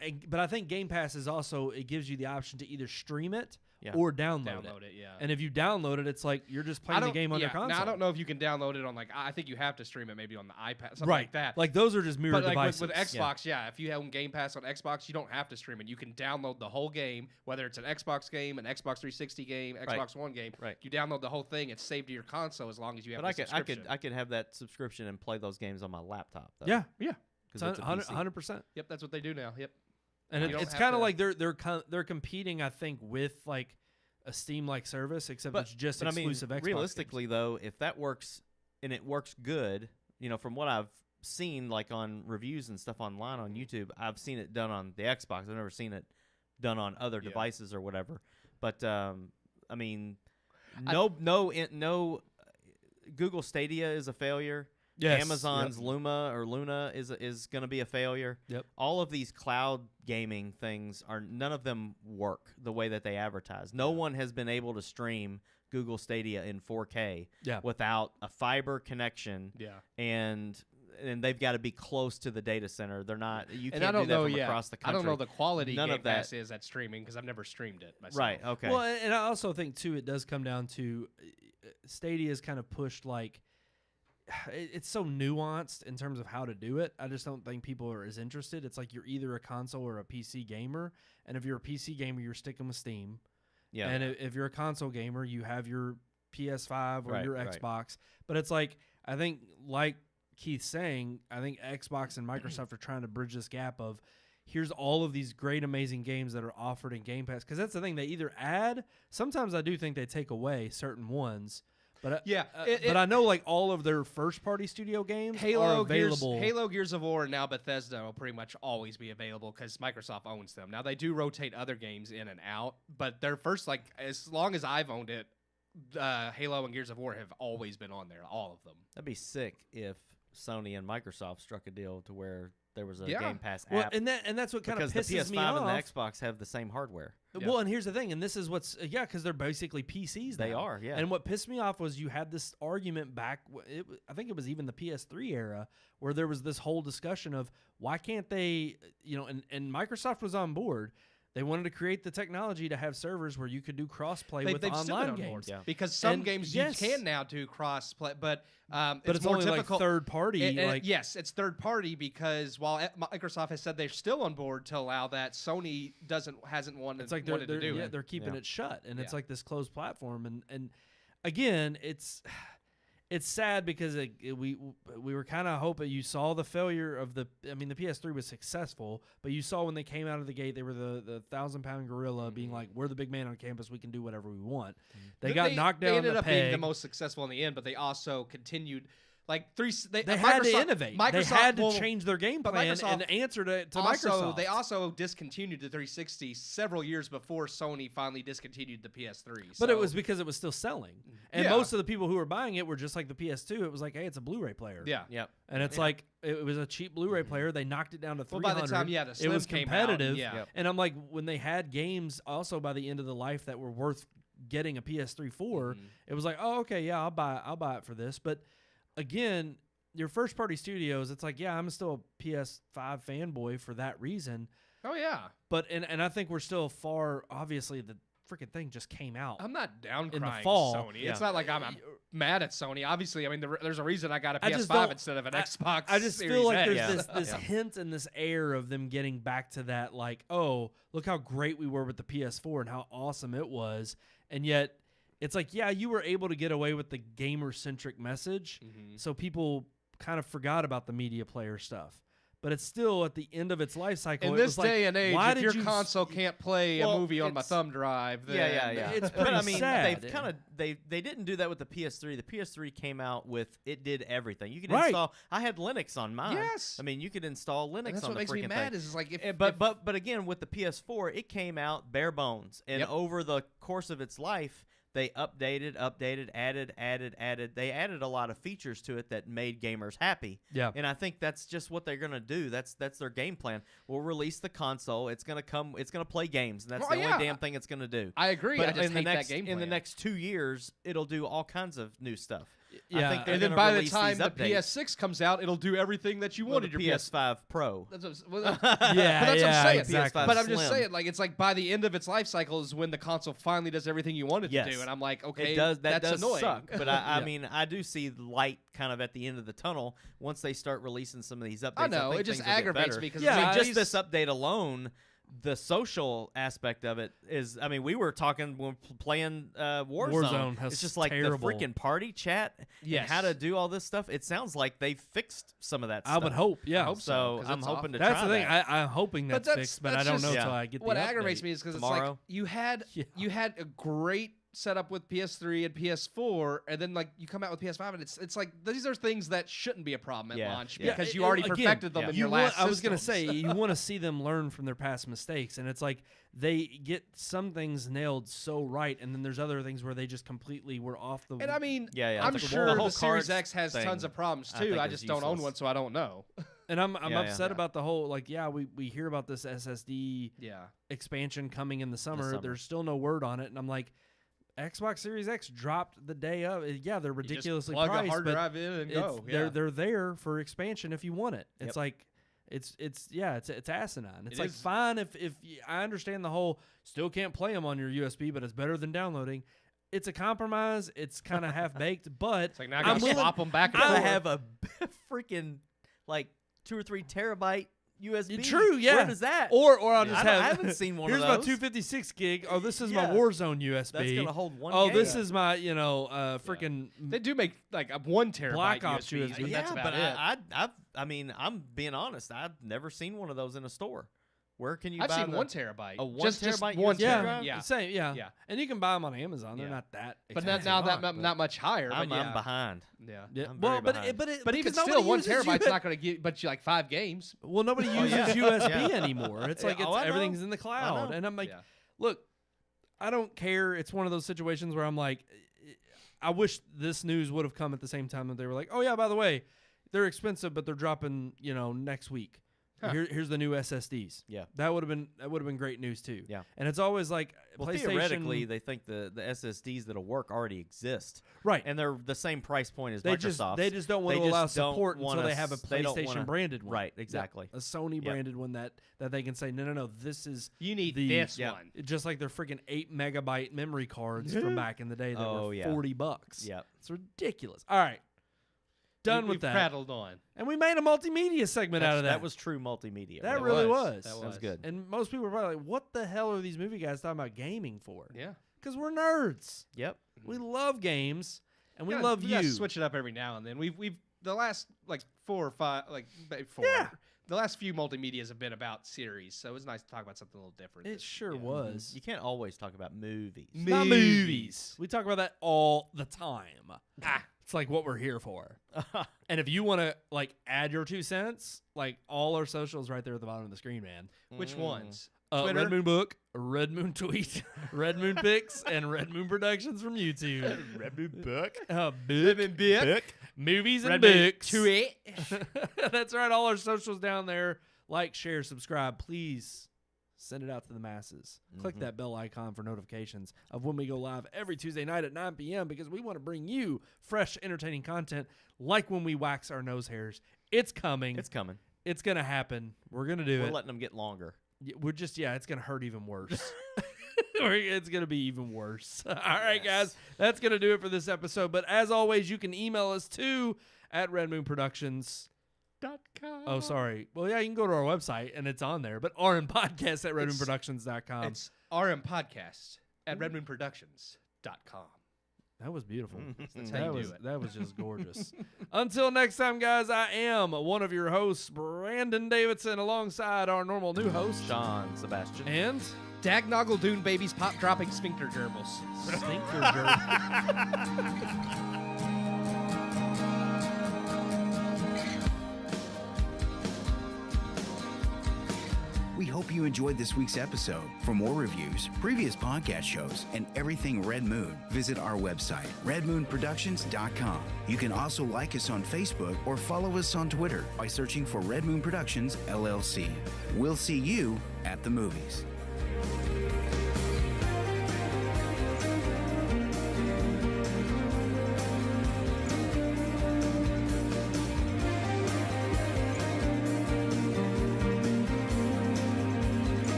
think but I think Game Pass is also, it gives you the option to either stream it Yeah. or download it. Yeah. And if you download it, it's like you're just playing the game on your console. Now I don't know if you can download it on I think you have to stream it maybe on the iPad, something right. like that. Like those are just mirror but like devices. with Xbox, if you have Game Pass on Xbox, you don't have to stream it. You can download the whole game, whether it's an Xbox game, an Xbox 360 game, Xbox One game. Right. You download the whole thing. It's saved to your console as long as you have. But the subscription. I could have that subscription and play those games on my laptop. Though, Yeah. 'cause it's a PC. 100%. Yep, that's what they do now. Yep. And You don't it's have kind of to- like they're competing, I think, with like a Steam-like service, except it's just exclusive Xbox realistically, games. though, if that works and it works good, from what I've seen, like on reviews and stuff online on YouTube, I've seen it done on the Xbox. I've never seen it done on other devices or whatever. But no. Google Stadia is a failure. Yes. Amazon's Luna is going to be a failure. Yep. All of these cloud gaming things none of them work the way that they advertise. No one has been able to stream Google Stadia in 4K without a fiber connection. Yeah. And they've got to be close to the data center. They're not. You And can't I don't do that know from yet. across the I country. don't know the quality None Game of that. Pass is at streaming because I've never streamed it myself. Right. Okay. Well, and I also think too, it does come down to Stadia is kind of pushed like. It's so nuanced in terms of how to do it. I just don't think people are as interested. It's like you're either a console or a PC gamer, and if you're a PC gamer, you're sticking with Steam. Yeah. And if you're a console gamer, you have your PS5 or your right. Xbox. But it's like, I think, like Keith's saying, I think Xbox and Microsoft are trying to bridge this gap of here's all of these great, amazing games that are offered in Game Pass. Because that's the thing. They either add, sometimes I do think they take away certain ones. But but I know like all of their first-party studio games are available. Halo, Gears of War, and now Bethesda will pretty much always be available because Microsoft owns them. Now they do rotate other games in and out, but their first, like as long as I've owned it, Halo and Gears of War have always been on there, all of them. That'd be sick if Sony and Microsoft struck a deal to where there was a Game Pass app. Well, and that's what kind of because pisses the me off. PS5 and the Xbox have the same hardware. Yeah. Well, and here's the thing, and this is what's because they're basically PCs. They now. are, yeah. And what pissed me off was you had this argument back. I think it was even the PS3 era where there was this whole discussion of why can't they, and Microsoft was on board. They wanted to create the technology to have servers where you could do cross-play with They've still online been on board. games. Because some And games yes. you can now do cross-play, but It's more only difficult. like third party. Yes, it's third party because while Microsoft has said they're still on board to allow that, Sony hasn't wanted, it's like wanted to do they're it. keeping it shut, and it's Yeah. like this closed platform. And again, it's sad because we were kind of hoping. You saw the failure of the PS3 was successful, but you saw when they came out of the gate, they were the 1,000-pound gorilla being like, we're the big man on campus, we can do whatever we want. They got knocked down. They ended the up peg. being the most successful in the end, but they also continued. Like They had to innovate. They had to change their game plan Microsoft and answer to also, Microsoft. They also discontinued the 360 several years before Sony finally discontinued the PS3. But it was because it was still selling. And Yeah. most of the people who were buying it were just like the PS2. It was like, hey, it's a Blu-ray player. yeah. Yep. And it's like, it was a cheap Blu-ray player. They knocked it down to $300. Well, by the time the it Slim was came competitive. out, yeah. Yep. And I'm like, when they had games also by the end of the life that were worth getting a PS3 for, it was like, oh, okay, yeah, I'll buy it for this. But again, your first party studios, it's like, yeah, I'm still a PS5 fanboy for that reason. Oh yeah. But and I think we're still far. Obviously, the freaking thing just came out. I'm not down In the crying fall. Sony. Yeah. It's not like I'm mad at Sony. Obviously, I mean, there's a reason I got a I just PS5 don't- instead of an Xbox. I just Series feel like X. there's this hint and this air of them getting back to that, like, oh, look how great we were with the PS4 and how awesome it was. And yet, it's like, yeah, you were able to get away with the gamer-centric message, so people kind of forgot about the media player stuff. But it's still at the end of its life cycle. In it this was day like, and age, why if did your you console can't play a Well, movie on my it's- thumb drive, then Yeah. It's But I pretty mean, sad. they've kind of they didn't do that with the PS3. The PS3 came out with it did everything. You could Right. install. I had Linux on mine. Yes. I mean, you could install Linux And that's on what the makes me freaking mad thing. is like if But again, with the PS4, it came out bare bones, and Yep. over the course of its life, they updated, added. They added a lot of features to it that made gamers happy. Yeah. And I think that's just what they're gonna do. That's their game plan. We'll release the console. It's gonna come. It's gonna play games, and that's Well, the yeah. only damn thing it's gonna do. I agree. I just in the hate next that game in the plan. next 2 years, it'll do all kinds of new stuff. Yeah. I think they're And then gonna by the release time these the updates. PS6 comes out, it'll do everything that you Well, wanted the your PS5 Pro. That's what, well, Yeah, but that's what I'm yeah, saying. exactly. PS5 But I'm just Slim. saying, like, it's like by the end of its life cycle is when the console finally does everything you want it to Yes. do, and I'm like, okay, It does. That that's does annoying. suck. But I Yeah. mean, I do see the light kind of at the end of the tunnel once they start releasing some of these updates. I know think it just things will get aggravates better. me because Yeah, I mean, I just used- this update alone, the social aspect of it is. I mean, we were talking when playing Warzone. Warzone has It's just like terrible- the freaking party chat Yes. and how to do all this stuff. It sounds like they fixed some of that I stuff. would hope. Yeah. I hope So 'cause I'm it's hoping to That's try the thing. that. I'm hoping But that's, that's- fixed, but I that's don't know just- until I get what the aggravates update. me is because it's like Tomorrow? you had Yeah. you had a great setup with PS3 and PS4, and then like you come out with PS5, and it's like these are things that shouldn't be a problem at Yeah. launch Yeah. because it- you already again, perfected them yeah. in You your want- last. I was gonna systems. say you want to see them learn from their past mistakes, and it's like they get some things nailed so right, and then there's other things where they just completely were off the. And I mean, Yeah, I'm it's like sure the whole the Series cards X has thing, tons of problems I too. think I is just don't own useless. one, so I don't know. and I'm Yeah, yeah. upset Yeah. about the whole like we hear about this SSD Yeah. expansion coming in the summer. summer. There's still no word on it, and I'm like, Xbox Series X dropped the day of. Yeah, they're You just ridiculously plug priced, a hard but drive in and it's, go. they're there for expansion if you want it. It's Yep. like it's asinine. It's It like is. fine if I understand the whole still can't play them on your USB, but it's better than downloading. It's a compromise. It's kind of half baked, but It's like now I I'm gotta willing- swap them back and I forth. have a freaking like 2 or 3 terabyte USB. True, yeah. Where does that? or I'll just I have. haven't seen one Here's of my those. 256 gig. Oh, this is Yeah. my Warzone USB. That's gonna hold 1. Oh, gig. this is my freaking. They do make like a 1 terabyte Black Ops USB, USB. but yeah, that's about but it. I mean, I'm being honest. I've never seen one of those in a store. Where can you I've buy seen the- 1 terabyte. a 1 just terabyte one USB Yeah, drive? Yeah. same. Yeah, Yeah. and you can buy them on Amazon. They're Yeah. not that. But expensive now that but- not much higher. I'm but yeah. behind. Yeah. Yeah. I'm Well, very but behind. but But even because still, nobody 1 uses terabyte's U- not going to get but you like 5 games. Well, nobody Oh, uses yeah. USB Yeah. anymore. It's like Yeah, I know. everything's in the cloud, know. and I'm like, Yeah. look, I don't care. It's one of those situations where I'm like, I wish this news would have come at the same time that they were like, oh yeah, by the way, they're expensive, but they're dropping next week. Here's the new SSDs. Yeah. That would have been great news too. Yeah. And it's always like Well, PlayStation, theoretically, they think the SSDs that'll work already exist, right? and they're the same price point as They Microsoft's. they just don't want They to allow just don't support wanna until they have a they don't PlayStation wanna- branded one. Right, exactly. A Sony branded one that they can say no, this is You need the- this yeah. one. just like their freaking 8 MB memory cards from back in the day that Oh, were yeah. $40. Yep. It's ridiculous. All right. Done with We've that. prattled on. And we made a multimedia segment out of that. That was true multimedia. That right? really was. was. That was good. And most people are probably like, what the hell are these movie guys talking about gaming for? Yeah. Because we're nerds. Yep. We love games, and we Gotta- love we you. gotta switch it up every now and then. We've the last like 4 or 5 four. Yeah. The last few multimedias have been about series, so it was nice to talk about something a little different. It sure yeah. was. You can't always talk about movies. It's not movies. We talk about that all the time. It's like what we're here for. And if you want to like add your 2 cents, like all our socials right there at the bottom of the screen, man. Which ones? Red Twitter? Moon Book, Red Moon Tweet, Red Moon Pics, and Red Moon Productions from YouTube. Red Moon Book. Book. Movies and Red Moon books. Tweet. That's right. All our socials down there. Like, share, subscribe. Please send it out to the masses. Click that bell icon for notifications of when we go live every Tuesday night at 9 p.m. because we want to bring you fresh, entertaining content like when we wax our nose hairs. It's coming. It's coming. It's going to happen. We're going to do We're it. letting them get longer. We're just, it's going to hurt even worse. It's going to be even worse. All right, guys. That's going to do it for this episode. But as always, you can email us too at redmoonproductions.com. Oh, sorry. Well, yeah, you can go to our website and it's on there. But RMPodcast at redmoonproductions.com. It's RMPodcast at redmoonproductions.com. That was beautiful. That's how you do it. That was just gorgeous. Until next time, guys, I am one of your hosts, Brandon Davidson, alongside our normal new host, Sean Sebastian. and Dagnoggle Dune Babies Pop Dropping Sphincter Gerbils. Stinker Jerk. We hope you enjoyed this week's episode. For more reviews, previous podcast shows, and everything Red Moon, visit our website, redmoonproductions.com. You can also like us on Facebook or follow us on Twitter by searching for Red Moon Productions, LLC. We'll see you at the movies.